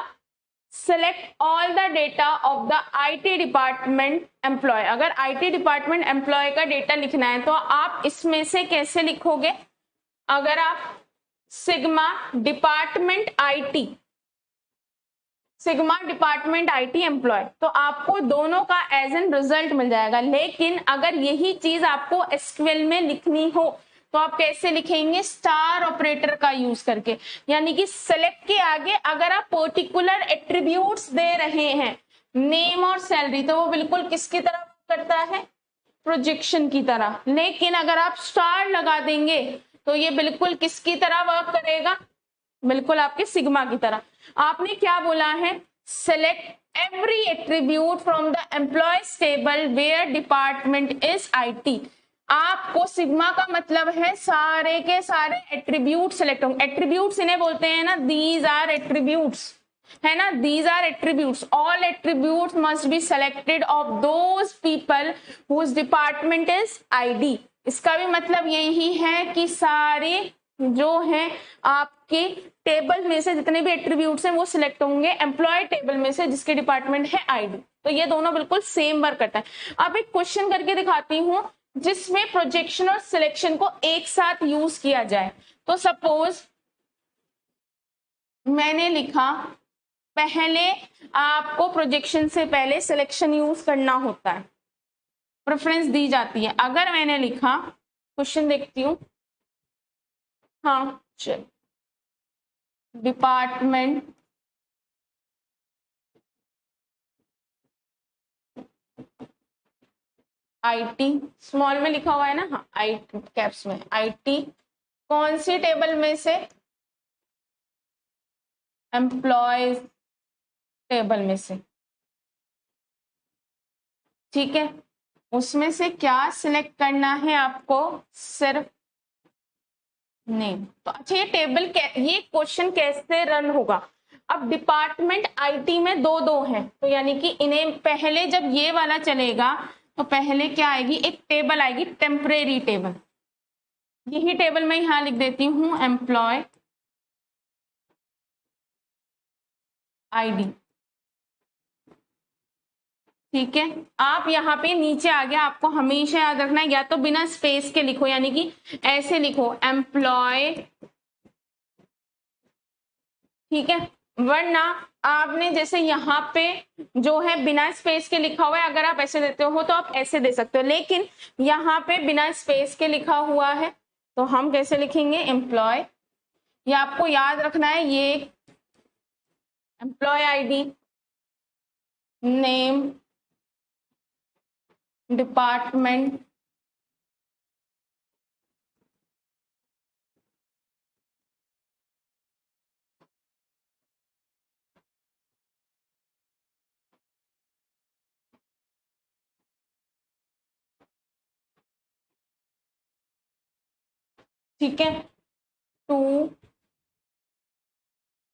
select all the data of the IT department employee. अगर आईटी डिपार्टमेंट एम्प्लॉय का डेटा लिखना है तो आप इसमें से कैसे लिखोगे, अगर आप sigma department IT, sigma department IT employee, तो आपको दोनों का एज एन रिजल्ट मिल जाएगा। लेकिन अगर यही चीज आपको एसक्यूएल में लिखनी हो तो आप कैसे लिखेंगे, स्टार ऑपरेटर का यूज करके, यानी कि सेलेक्ट के आगे अगर आप पर्टिकुलर एट्रीब्यूट्स दे रहे हैं नेम और सैलरी तो वो बिल्कुल किसकी तरह करता है, प्रोजेक्शन की तरह। लेकिन अगर आप स्टार लगा देंगे तो ये बिल्कुल किसकी तरह वर्क करेगा, बिल्कुल आपके सिग्मा की तरह। आपने क्या बोला है, select every attribute from the employees table where department is IT. आपको सिग्मा का मतलब है सारे के सारे एट्रीब्यूट सेलेक्ट होंगे। एट्रीब्यूट्स इन्हें बोलते हैं ना, दीज आर एट्रीब्यूट्स, है ना, these are attributes. All attributes must be selected of those people whose department is ID. इसका भी मतलब यही है कि सारे जो है आपके टेबल में से जितने भी एट्रीब्यूट्स हैं वो सिलेक्ट होंगे एम्प्लॉय टेबल में से जिसके डिपार्टमेंट है आईडी। तो ये दोनों बिल्कुल सेम वर्क करता है। अब एक क्वेश्चन करके दिखाती हूँ जिसमें प्रोजेक्शन और सिलेक्शन को एक साथ यूज किया जाए। तो सपोज मैंने लिखा, पहले आपको प्रोजेक्शन से पहले सिलेक्शन यूज करना होता है, प्रेफरेंस दी जाती है। अगर मैंने लिखा, क्वेश्चन देखती हूँ, हाँ चल, डिपार्टमेंट आईटी, स्मॉल में लिखा हुआ है ना, हाँ आईटी कैप्स में, आईटी कौन सी टेबल में से, एम्प्लॉयज टेबल में से, ठीक है। उसमें से क्या सिलेक्ट करना है आपको, सिर्फ नेम। तो अच्छा, ये टेबल ये क्वेश्चन कैसे रन होगा। अब डिपार्टमेंट आईटी में दो दो हैं, तो यानी कि इन्हें पहले जब ये वाला चलेगा तो पहले क्या आएगी, एक टेबल आएगी, टेम्परेरी टेबल। यही टेबल मैं यहां लिख देती हूं, एम्प्लॉय आईडी, ठीक है। आप यहाँ पे नीचे आ गया, आपको हमेशा याद रखना है, या तो बिना स्पेस के लिखो, यानी कि ऐसे लिखो एम्प्लॉय, ठीक है। वरना आपने जैसे यहाँ पे जो है बिना स्पेस के लिखा हुआ है, अगर आप ऐसे देते हो तो आप ऐसे दे सकते हो, लेकिन यहाँ पे बिना स्पेस के लिखा हुआ है तो हम कैसे लिखेंगे, एम्प्लॉय। ये आपको याद रखना है, ये एम्प्लॉय आईडी, नेम, डिपार्टमेंट, ठीक है, 2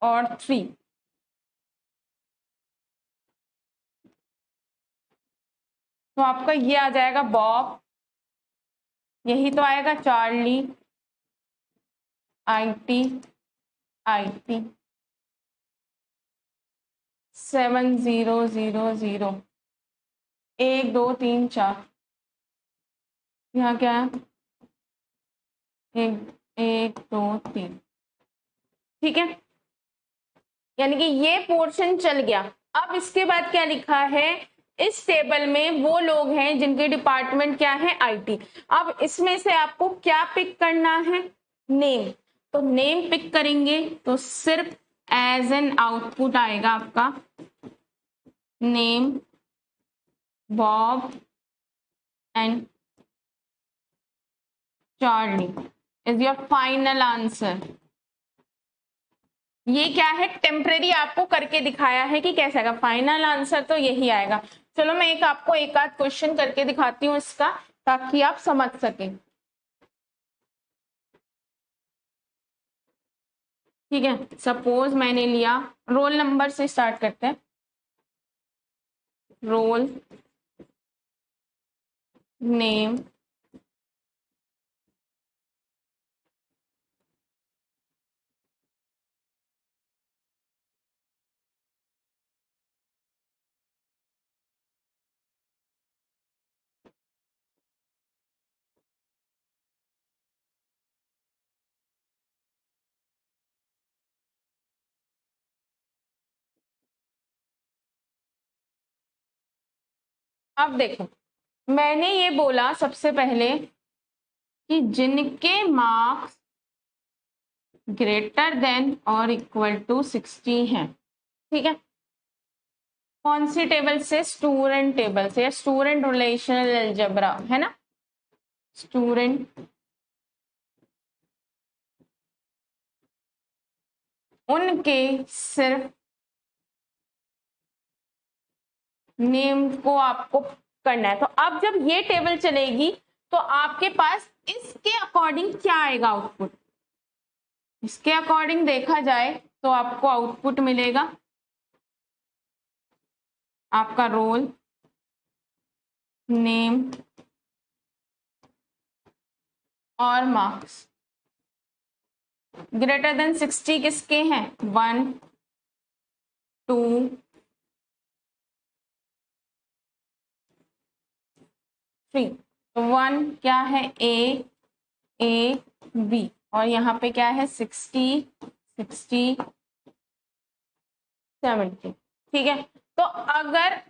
और 3। तो आपका ये आ जाएगा बॉब, यही तो आएगा चार्ली, आईटी, आईटी 7000, 1 2 3 4, यहाँ क्या है, 1 1 2 3, ठीक है। यानी कि ये पोर्शन चल गया। अब इसके बाद क्या लिखा है, इस टेबल में वो लोग हैं जिनके डिपार्टमेंट क्या है, आईटी। अब इसमें से आपको क्या पिक करना है, नेम। तो नेम पिक करेंगे तो सिर्फ एज एन आउटपुट आएगा आपका name Bob and Charlie is your final answer. ये क्या है, टेम्परेरी आपको करके दिखाया है कि कैसे आएगा, फाइनल आंसर तो यही आएगा। चलो मैं आपको एक आध क्वेश्चन करके दिखाती हूँ इसका, ताकि आप समझ सकें, ठीक है। सपोज मैंने लिया, रोल नंबर से स्टार्ट करते हैं, रोल नेम, अब देखो मैंने ये बोला सबसे पहले कि जिनके मार्क्स ग्रेटर देन और इक्वल टू 60 हैं, ठीक है। कौन सी टेबल से, स्टूडेंट टेबल से, या स्टूडेंट रिलेशनल अलजेब्रा, है ना, स्टूडेंट, उनके सिर्फ नेम को आपको करना है। तो अब जब ये टेबल चलेगी तो आपके पास इसके अकॉर्डिंग क्या आएगा आउटपुट। इसके अकॉर्डिंग देखा जाए तो आपको आउटपुट मिलेगा आपका रोल नेम और मार्क्स। ग्रेटर देन 60 किसके हैं, 1 2 3। तो 1 क्या है, ए बी, और यहाँ पे क्या है 60 60 70। ठीक है, तो अगर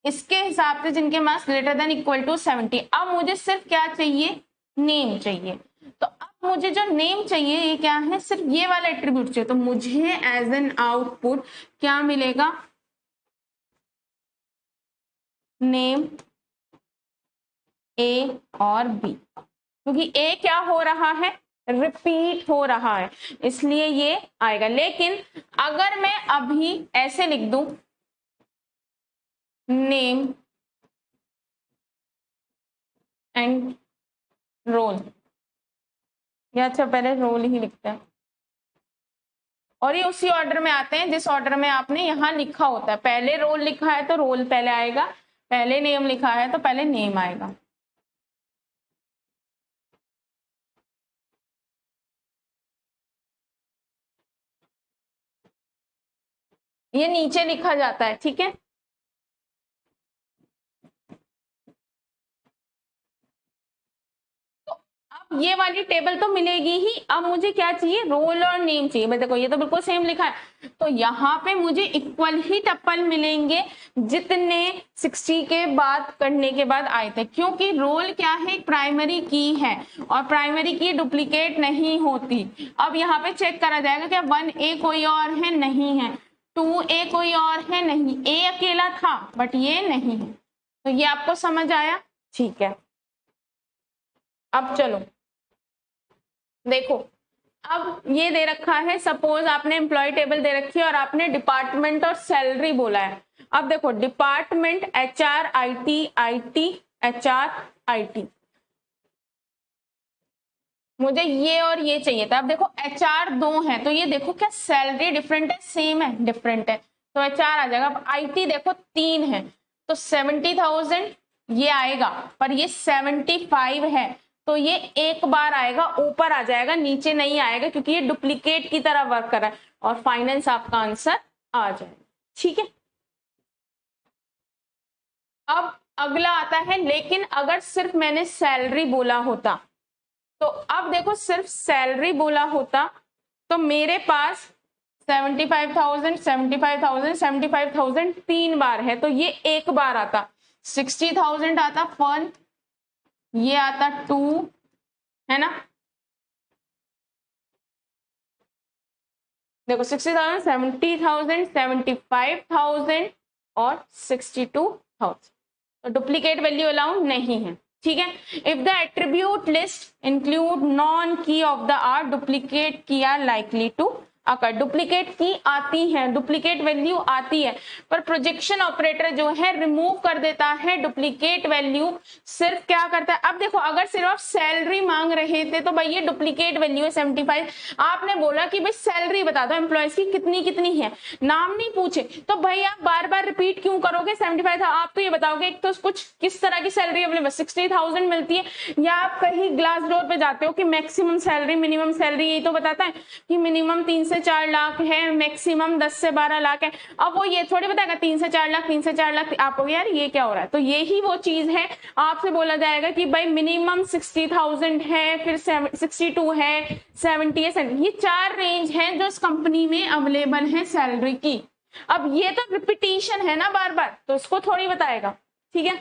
इसके हिसाब से जिनके marks greater than equal to 70, अब मुझे सिर्फ क्या चाहिए, नेम चाहिए। तो अब मुझे जो नेम चाहिए ये क्या है, सिर्फ ये वाला एट्रीब्यूट चाहिए। तो मुझे एज एन आउटपुट क्या मिलेगा, नेम ए और बी, क्योंकि ए क्या हो रहा है, रिपीट हो रहा है, इसलिए ये आएगा। लेकिन अगर मैं अभी ऐसे लिख दूं नेम एंड रोल, या अच्छा पहले रोल ही लिखते हैं, और ये उसी ऑर्डर में आते हैं जिस ऑर्डर में आपने यहाँ लिखा होता है। पहले रोल लिखा है तो रोल पहले आएगा, पहले नेम लिखा है तो पहले नेम आएगा। ये नीचे लिखा जाता है, ठीक है। अब ये वाली टेबल तो मिलेगी ही, अब मुझे क्या चाहिए, रोल और नेम चाहिए। भाई देखो ये तो बिल्कुल सेम लिखा है, तो यहाँ पे मुझे इक्वल ही टप्पल मिलेंगे जितने 60 के बाद करने के बाद आए थे, क्योंकि रोल क्या है, एक प्राइमरी की है और प्राइमरी की डुप्लीकेट नहीं होती। अब यहाँ पे चेक करा जाएगा क्या 1A कोई और है, नहीं है, 2A कोई और है, नहीं, A अकेला था बट ये नहीं है। तो ये आपको समझ आया, ठीक है। अब चलो देखो, अब ये दे रखा है, सपोज आपने एम्प्लॉय टेबल दे रखी है और आपने डिपार्टमेंट और सैलरी बोला है। अब देखो department HR IT HR IT, मुझे ये और ये चाहिए था। अब देखो HR 2 है, तो ये देखो क्या सैलरी डिफरेंट है, सेम है, डिफरेंट है, तो HR आ जाएगा। अब IT देखो 3 है, तो 70,000 ये आएगा, पर ये 75 है, तो ये एक बार आएगा, ऊपर आ जाएगा, नीचे नहीं आएगा, क्योंकि ये डुप्लीकेट की तरह वर्क कर रहा है, और फाइनेंस आपका आंसर आ जाएगा। ठीक है, अब अगला आता है, लेकिन अगर सिर्फ मैंने सैलरी बोला होता, तो अब देखो सिर्फ सैलरी बोला होता तो मेरे पास 75,000 75,000 75,000 3 बार है, तो ये एक बार आता, 60,000 आता 1, ये आता 2, है ना। देखो 60,000 70,000 75,000 और 62,000, तो डुप्लीकेट वैल्यू अलाउ नहीं है। ठीक है, if the attribute list include non key of the R, duplicate key are likely to occur. Duplicate key आती है, डुप्लीकेट वैल्यू आती है, पर प्रोजेक्शन ऑपरेटर जो है रिमूव कर देता है डुप्लीकेट वैल्यू। सिर्फ क्या करता है, अब देखो अगर सिर्फ आप सैलरी मांग रहे थे तो भाई ये डुप्लीकेट वैल्यू है 75, आपने बोला कि भाई सैलरी बता दो एम्प्लॉयज की कितनी कितनी है, नाम नहीं पूछे, तो भाई आप बार बार रिपीट क्यों करोगे 75 था। आप तो ये बताओगे एक तो कुछ किस तरह की सैलरी अवेलेबल, 60,000 मिलती है, या आप कहीं ग्लास डोर पे जाते हो कि मैक्सिमम सैलरी मिनिमम सैलरी, यही तो बताता है कि मिनिमम 3 से 4 लाख है, मैक्सिमम 10 से 12 लाख है। अब वो ये थोड़ी बताएगा 3 से 4 लाख 3 से 4 लाख, आपको यार ये क्या हो रहा है। तो यही वो चीज है, आपसे बोला जाएगा कि भाई मिनिमम 60,000 है, फिर 62 है, 70 है, ये 4 रेंज है जो इस कंपनी में अवेलेबल है सैलरी की। अब ये तो रिपीटिशन है ना बार बार, तो इसको थोड़ी बताएगा। ठीक है,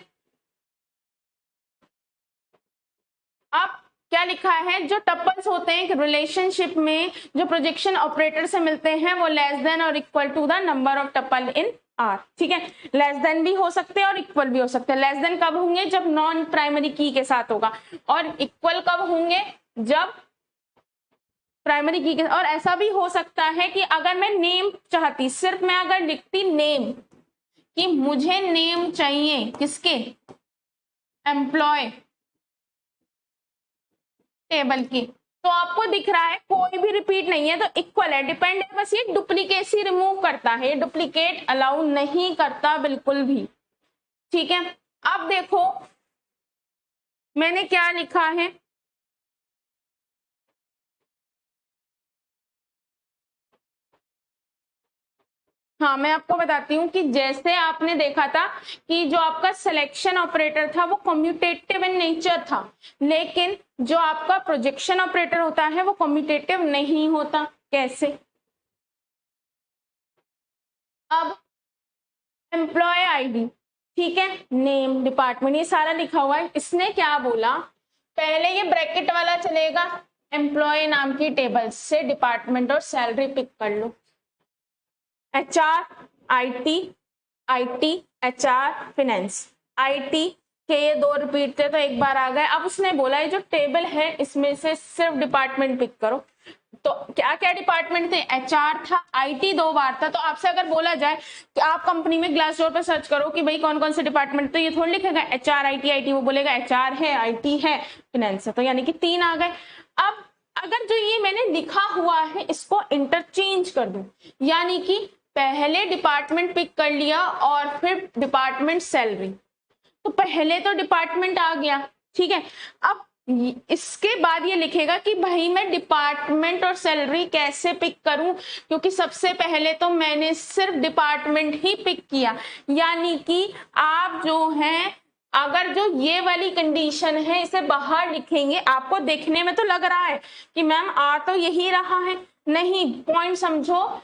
अब क्या लिखा है, जो टपल्स होते हैं रिलेशनशिप में जो प्रोजेक्शन ऑपरेटर से मिलते हैं वो लेस देन और equal to the number of tuple in R. ठीक है, लेस देन भी हो सकते हैं और इक्वल भी हो सकते हैं। लेस देन कब होंगे, जब नॉन प्राइमरी की के साथ होगा, और इक्वल कब होंगे, जब प्राइमरी की के। और ऐसा भी हो सकता है कि अगर मैं नेम चाहती, सिर्फ मैं अगर लिखती नेम, कि मुझे नेम चाहिए किसके, एम्प्लॉय टेबल की। तो आपको दिख रहा है कोई भी रिपीट नहीं है, तो इक्वल है, डिपेंड है, बस ये डुप्लीकेसी रिमूव करता है, डुप्लीकेट अलाउ नहीं करता बिल्कुल भी। ठीक है, अब देखो मैंने क्या लिखा है, हाँ मैं आपको बताती हूँ कि जैसे आपने देखा था कि जो आपका सिलेक्शन ऑपरेटर था वो कम्यूटेटिव इन नेचर था, लेकिन जो आपका प्रोजेक्शन ऑपरेटर होता है वो कम्यूटेटिव नहीं होता। कैसे? अब एम्प्लॉय आईडी, ठीक है, नेम, डिपार्टमेंट, ये सारा लिखा हुआ है। इसने क्या बोला, पहले ये ब्रैकेट वाला चलेगा, एम्प्लॉय नाम की टेबल से डिपार्टमेंट और सैलरी पिक कर लो। HR, IT, IT, HR, finance. IT के ये दो रिपीट थे तो एक बार आ गए। अब उसने बोला ये जो टेबल है इसमें से सिर्फ डिपार्टमेंट पिक करो। तो क्या क्या डिपार्टमेंट थे? HR था, IT दो बार था। तो आपसे अगर बोला जाए कि आप कंपनी में ग्लास डोर पर सर्च करो कि भाई कौन कौन से डिपार्टमेंट, तो ये थोड़ी लिखेगा HR, IT, IT, वो बोलेगा HR है, IT है, फाइनेंस है, तो यानी कि 3 आ गए। अब अगर जो ये मैंने लिखा हुआ है इसको इंटरचेंज कर दूं, यानी कि पहले डिपार्टमेंट पिक कर लिया और फिर डिपार्टमेंट सैलरी, तो पहले तो डिपार्टमेंट आ गया, ठीक है। अब इसके बाद ये लिखेगा कि भाई मैं डिपार्टमेंट और सैलरी कैसे पिक करूं, क्योंकि सबसे पहले तो मैंने सिर्फ डिपार्टमेंट ही पिक किया। यानी कि आप जो है अगर जो ये वाली कंडीशन है इसे बाहर लिखेंगे, आपको देखने में तो लग रहा है कि मैम आ तो यही रहा है, नहीं, पॉइंट समझो।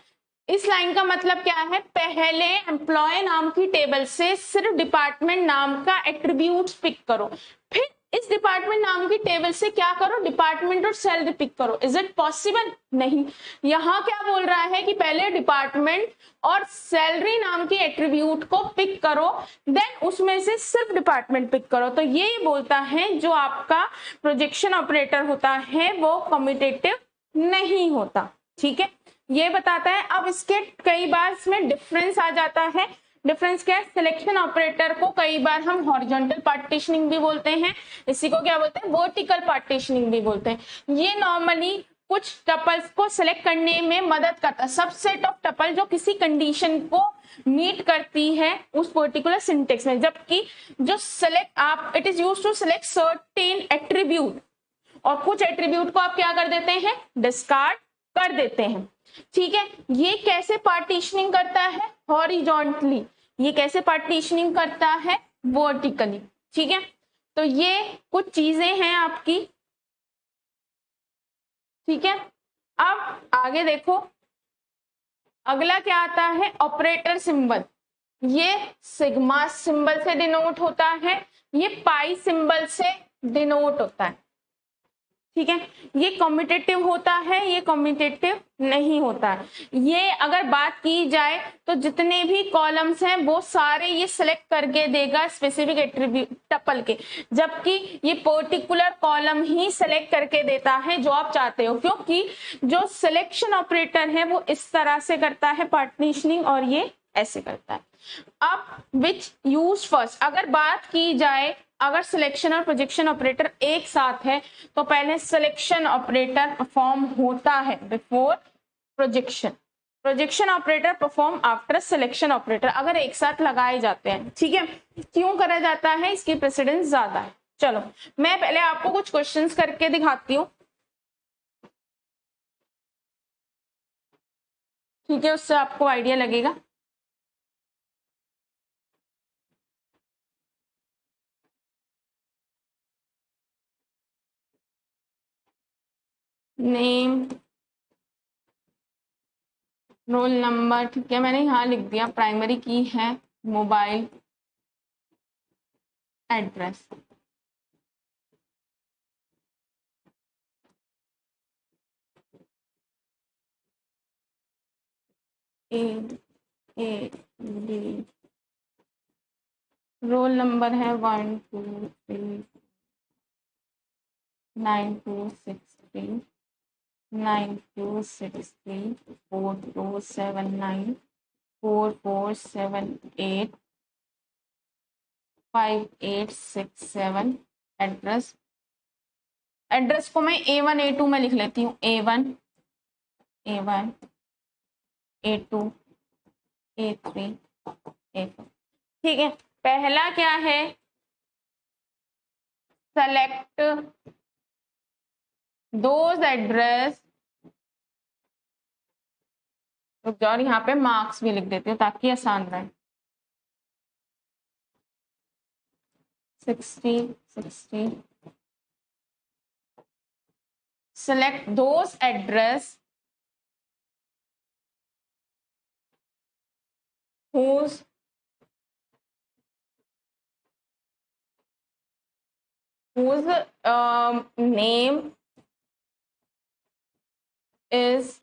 इस लाइन का मतलब क्या है, पहले एम्प्लॉय नाम की टेबल से सिर्फ डिपार्टमेंट नाम का एट्रीब्यूट्स पिक करो, फिर इस डिपार्टमेंट नाम की टेबल से क्या करो, डिपार्टमेंट और सैलरी पिक करो। Is it possible? नहीं। यहां क्या बोल रहा है कि पहले डिपार्टमेंट और सैलरी नाम की एट्रीब्यूट को पिक करो, देन उसमें से सिर्फ डिपार्टमेंट पिक करो। तो ये बोलता है जो आपका प्रोजेक्शन ऑपरेटर होता है वो कम्यूटेटिव नहीं होता। ठीक है, ये बताता है। अब इसके कई बार इसमें डिफरेंस आ जाता है। डिफरेंस क्या है, सिलेक्शन ऑपरेटर को कई बार हम हॉरिजॉन्टल पार्टीशनिंग भी बोलते हैं, इसी को क्या बोलते हैं, वर्टिकल पार्टीशनिंग भी बोलते हैं। ये नॉर्मली कुछ टपल्स को सिलेक्ट करने में मदद करता है, सबसेट ऑफ टपल जो किसी कंडीशन को मीट करती है उस पर्टिकुलर सिंटेक्स में। जबकि जो सिलेक्ट आप it is used to select certain attribute, और कुछ एट्रीब्यूट को आप क्या कर देते हैं, डिस्कार्ड कर देते हैं। ठीक है, ये कैसे पार्टीशनिंग करता है, हॉरिजॉन्टली। ये कैसे पार्टीशनिंग करता है, वर्टिकली। ठीक है, तो ये कुछ चीजें हैं आपकी। ठीक है, अब आगे देखो, अगला क्या आता है, ऑपरेटर सिंबल। ये सिग्मा सिंबल से डिनोट होता है, ये पाई सिंबल से डिनोट होता है। ठीक है, ये कम्यूटेटिव होता है, ये कम्यूटेटिव नहीं होता है। ये अगर बात की जाए तो जितने भी कॉलम्स हैं वो सारे ये सिलेक्ट करके देगा स्पेसिफिक एट्रीब्यूट टपल के, जबकि ये पर्टिकुलर कॉलम ही सिलेक्ट करके देता है जो आप चाहते हो, क्योंकि जो सिलेक्शन ऑपरेटर है वो इस तरह से करता है पार्टीशनिंग और ये ऐसे करता है। अब विच यूज फर्स्ट, अगर बात की जाए अगर सिलेक्शन और प्रोजेक्शन ऑपरेटर एक साथ है तो पहले सिलेक्शन ऑपरेटर परफॉर्म होता है before projection, projection operator perform after selection operator, अगर एक साथ लगाए जाते हैं। ठीक है, क्यों करा जाता है, इसकी प्रेसिडेंस ज्यादा है। चलो मैं पहले आपको कुछ क्वेश्चंस करके दिखाती हूँ, ठीक है, उससे आपको आइडिया लगेगा। नेम, रोल नंबर, ठीक है, मैंने यहाँ लिख दिया, प्राइमरी की है, mobile, address. A A D, roll number है 12392639263427945639 44785867। एड्रेस एड्रेस को मैं A1 A2 में लिख लेती हूँ, A1 A2 A3 A4। ठीक है, पहला क्या है, सेलेक्ट दोज एड्रेस, और यहाँ पे मार्क्स भी लिख देती हूँ ताकि आसान रहे। 60 select those address whose name is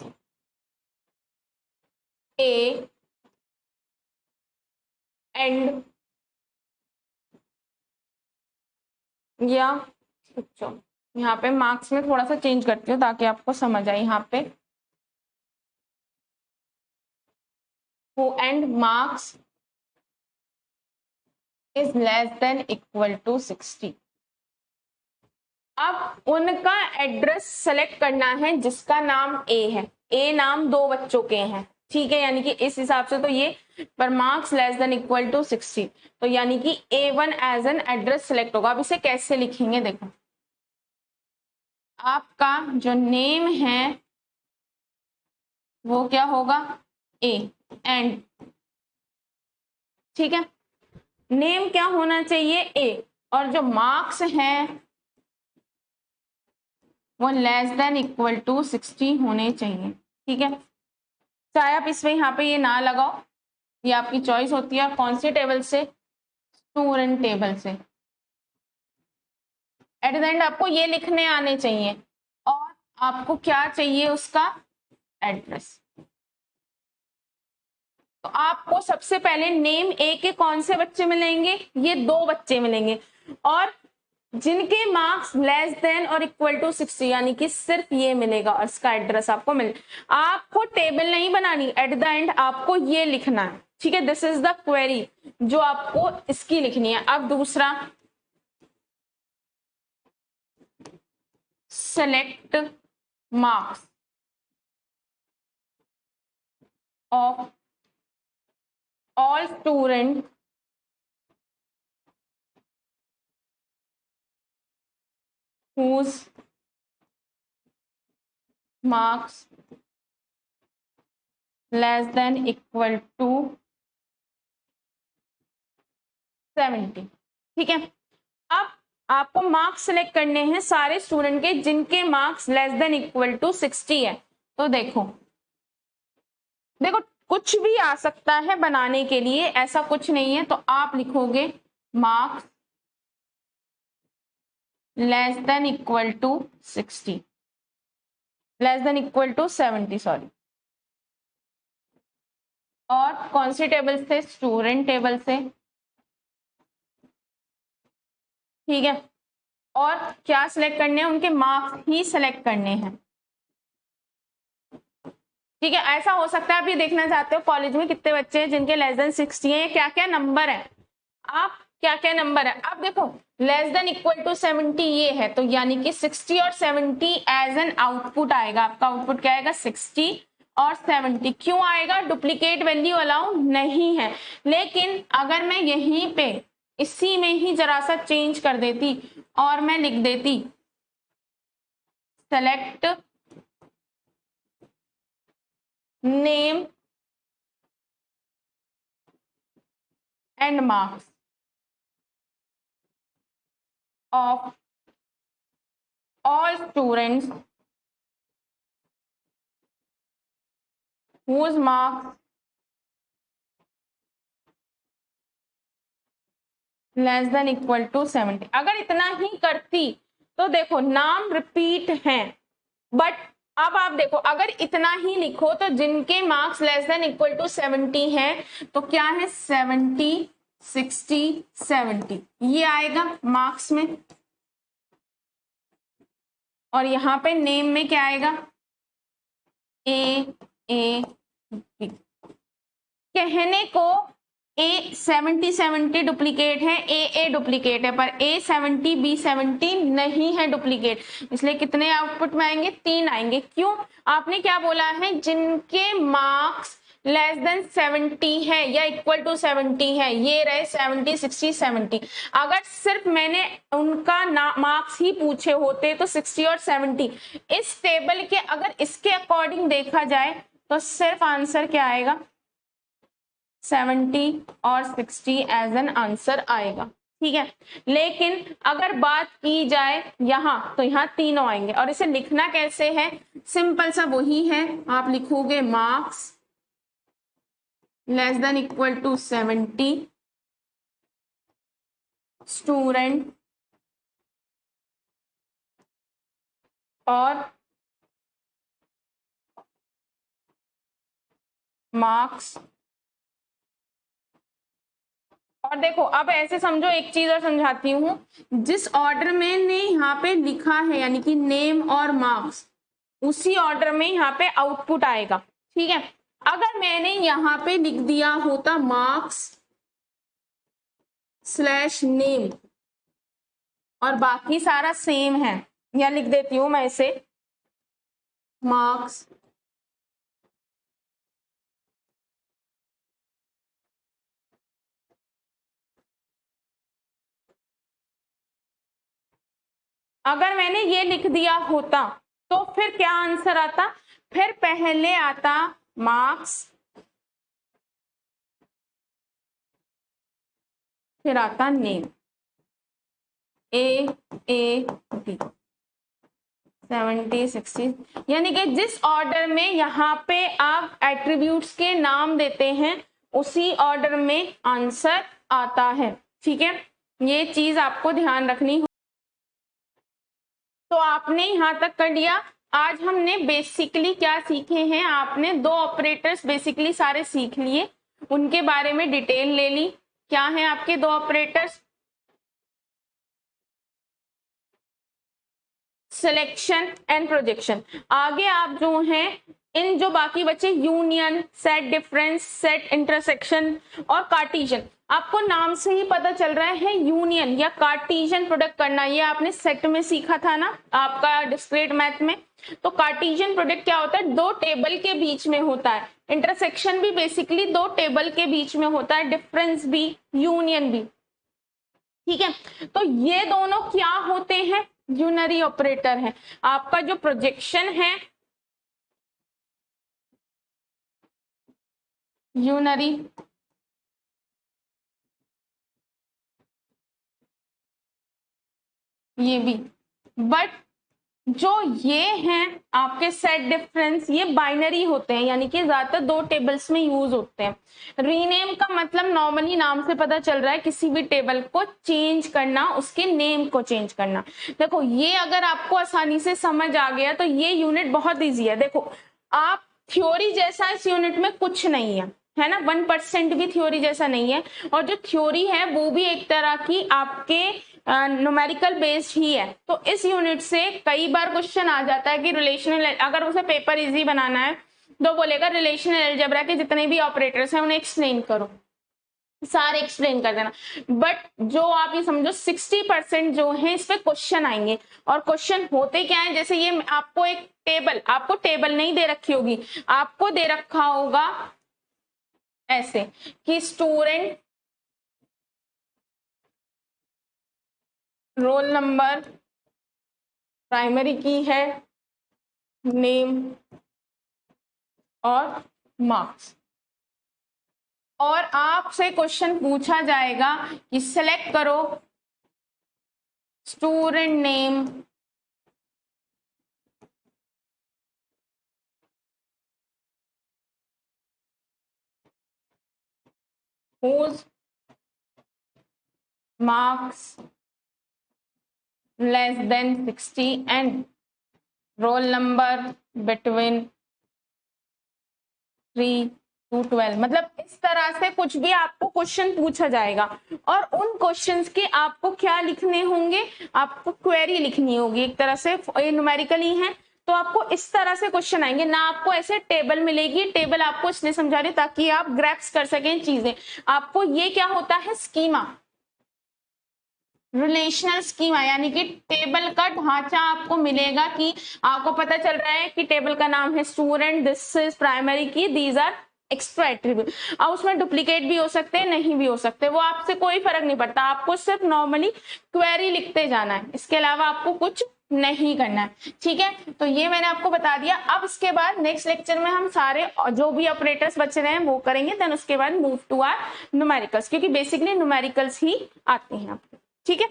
A and या यहाँ पे मार्क्स में थोड़ा सा चेंज करती हूँ ताकि आपको समझ आए। यहाँ पे who and marks is less than equal to 60। अब उनका एड्रेस सेलेक्ट करना है जिसका नाम A है। A नाम दो बच्चों के हैं, ठीक है, यानी कि इस हिसाब से तो ये पर marks less than equal to 60, तो यानी कि A1 as an address select होगा। अब इसे कैसे लिखेंगे, देखो आपका जो नेम है वो क्या होगा, A एंड, ठीक है, नेम क्या होना चाहिए A, और जो मार्क्स हैं वो लेस देन इक्वल टू 60 होने चाहिए, ठीक है। चाहे आप इसमें यहाँ पे ये ना लगाओ, ये आपकी चॉइस होती है। कौन से टेबल से, स्टूडेंट टेबल से। एट द एंड आपको ये लिखने आने चाहिए, और आपको क्या चाहिए, उसका एड्रेस। तो आपको सबसे पहले नेम ए के कौन से बच्चे मिलेंगे, ये दो बच्चे मिलेंगे, और जिनके मार्क्स लेस देन और इक्वल टू 60, यानी कि सिर्फ ये मिलेगा और इसका एड्रेस आपको मिले। आपको टेबल नहीं बनानी, एट द एंड आपको ये लिखना है, ठीक है। दिस इज द क्वेरी जो आपको इसकी लिखनी है। अब दूसरा, select marks of all student whose marks less than equal to 70, ठीक है। अब आपको मार्क्स सिलेक्ट करने हैं सारे स्टूडेंट के जिनके marks less than equal to 60 है। तो देखो कुछ भी आ सकता है बनाने के लिए, ऐसा कुछ नहीं है। तो आप लिखोगे marks less than equal to 60, less than equal to 70 sorry, और कौन सी टेबल से, स्टूडेंट टेबल से, ठीक है। और क्या सिलेक्ट करने हैं, उनके मार्क्स ही सिलेक्ट करने हैं, ठीक है। ऐसा हो सकता है आप ये देखना चाहते हो कॉलेज में कितने बच्चे हैं जिनके लेस देन 60 है, क्या क्या नंबर है, आप क्या क्या नंबर है। अब देखो लेस देन इक्वल टू 70 ये है, तो यानी कि 60 और 70 एज एन आउटपुट आएगा। आपका आउटपुट क्या आएगा, 60 और 70। क्यों आएगा, डुप्लीकेट वैल्यू अलाउ नहीं है। लेकिन अगर मैं यहीं पे इसी में ही जरा सा चेंज कर देती और मैं लिख देती select name and marks of all students whose marks less than equal to 70। अगर इतना ही करती तो देखो नाम रिपीट हैं, बट अब आप देखो अगर इतना ही लिखो तो जिनके marks less than equal to 70 हैं तो क्या है, 70 60 70 ये आएगा मार्क्स में, और यहां पे नेम में क्या आएगा, A A B। कहने को A 70 डुप्लीकेट है, A डुप्लीकेट है, पर A 70 B 70 नहीं है डुप्लीकेट, इसलिए कितने आउटपुट में आएंगे? 3 आएंगे। क्यों? आपने क्या बोला है? जिनके मार्क्स लेस देन 70 है या इक्वल टू 70 है, ये रहे 70 60 70। अगर सिर्फ मैंने उनका मार्क्स ही पूछे होते तो 60 और 70, इस टेबल के अगर इसके अकॉर्डिंग देखा जाए तो सिर्फ आंसर क्या आएगा? 70 और 60 एज एन आंसर आएगा। ठीक है, लेकिन अगर बात की जाए यहाँ तो यहाँ तीनों आएंगे। और इसे लिखना कैसे है? सिंपल सा वही है, आप लिखोगे marks less than equal to 70, student और मार्क्स। और देखो अब ऐसे समझो, एक चीज और समझाती हूँ, जिस ऑर्डर में ने यहाँ पे लिखा है यानी कि नेम और मार्क्स, उसी ऑर्डर में यहाँ पे आउटपुट आएगा। ठीक है, अगर मैंने यहाँ पे लिख दिया होता मार्क्स स्लैश नेम और बाकी सारा सेम है, या लिख देती हूं मैं इसे मार्क्स अगर मैंने ये लिख दिया होता तो फिर क्या आंसर आता? फिर पहले आता मार्क्स, फिर आता नेम, A B 70 60, यानी कि जिस ऑर्डर में यहाँ पे आप एट्रीब्यूट्स के नाम देते हैं उसी ऑर्डर में आंसर आता है। ठीक है, ये चीज आपको ध्यान रखनी हो। तो आपने यहां तक कर लिया। आज हमने बेसिकली क्या सीखे हैं? आपने दो ऑपरेटर्स बेसिकली सारे सीख लिए, उनके बारे में डिटेल ले ली। क्या है आपके दो ऑपरेटर्स? Selection and projection. आगे आप जो हैं इन जो बाकी बचे union, set difference, set intersection और कार्टेशियन, आपको नाम से ही पता चल रहा है यूनियन या कार्टेशियन प्रोडक्ट करना, ये आपने सेट में सीखा था ना आपका डिस्क्रीट मैथ में। तो कार्टेशियन प्रोडक्ट क्या होता है? दो टेबल के बीच में होता है। इंटरसेक्शन भी बेसिकली दो टेबल के बीच में होता है, डिफरेंस भी, यूनियन भी। ठीक है, तो ये दोनों क्या होते हैं? यूनरी ऑपरेटर है। आपका जो प्रोजेक्शन है यूनरी, ये भी, बट जो ये हैं आपके सेट डिफरेंस, ये बाइनरी होते हैं, यानी कि ज्यादातर दो टेबल्स में यूज होते हैं। रीनेम का मतलब नॉर्मली नाम से पता चल रहा है किसी भी टेबल को चेंज करना, उसके नेम को चेंज करना। देखो ये अगर आपको आसानी से समझ आ गया तो ये यूनिट बहुत ईजी है। देखो आप थ्योरी जैसा इस यूनिट में कुछ नहीं है ना, 1% भी थ्योरी जैसा नहीं है। और जो थ्योरी है वो भी एक तरह की आपके न्यूमेरिकल बेस्ड ही है। तो इस यूनिट से कई बार क्वेश्चन आ जाता है कि रिलेशनल, अगर उसे पेपर इजी बनाना है तो बोलेगा रिलेशनल अलजेब्रा के जितने भी ऑपरेटर्स हैं उन्हें एक्सप्लेन करो, सारे एक्सप्लेन कर देना। बट जो आप ये समझो 60% जो है इस पे क्वेश्चन आएंगे। और क्वेश्चन होते क्या है? जैसे ये आपको एक टेबल, आपको टेबल नहीं दे रखी होगी, आपको दे रखा होगा ऐसे कि स्टूडेंट रोल नंबर, प्राइमरी की है, नेम और मार्क्स। और आपसे क्वेश्चन पूछा जाएगा कि सिलेक्ट करो student name, whose marks less than 60 and roll number between 3 to 12। मतलब इस तरह से कुछ भी आपको क्वेश्चन पूछा जाएगा और उन क्वेश्चंस के आपको क्या लिखने होंगे? आपको क्वेरी लिखनी होगी। एक तरह से न्यूमेरिकली है तो आपको इस तरह से क्वेश्चन आएंगे ना, आपको ऐसे टेबल मिलेगी। टेबल आपको इसलिए समझा रही हूँ ताकि आप ग्रैप्स कर सकें चीजें। आपको ये क्या होता है, स्कीमा, रिलेशनल स्कीमा, यानी कि टेबल का ढांचा आपको मिलेगा कि आपको पता चल रहा है कि टेबल का नाम है स्टूडेंट, दिस इज प्राइमरी की, दीज आर एक्स्ट्रा एट्रीब्यूट। अब उसमें डुप्लीकेट भी हो सकते हैं, नहीं भी हो सकते, वो आपसे कोई फर्क नहीं पड़ता। आपको सिर्फ नॉर्मली क्वेरी लिखते जाना है, इसके अलावा आपको कुछ नहीं करना है, ठीक है। तो ये मैंने आपको बता दिया। अब इसके बाद नेक्स्ट लेक्चर में हम सारे जो भी ऑपरेटर्स बच रहे हैं वो करेंगे, देन उसके बाद मूव टू आर न्यूमेरिकल्स, क्योंकि बेसिकली न्यूमेरिकल्स ही आते हैं आपको, ठीक है।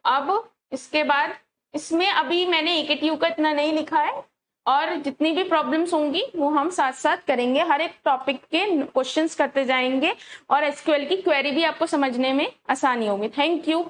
अब इसके बाद इसमें अभी मैंने AKTU का इतना नहीं लिखा है, और जितनी भी प्रॉब्लम्स होंगी वो हम साथ साथ करेंगे, हर एक टॉपिक के क्वेश्चंस करते जाएंगे और SQL की क्वेरी भी आपको समझने में आसानी होगी। Thank you.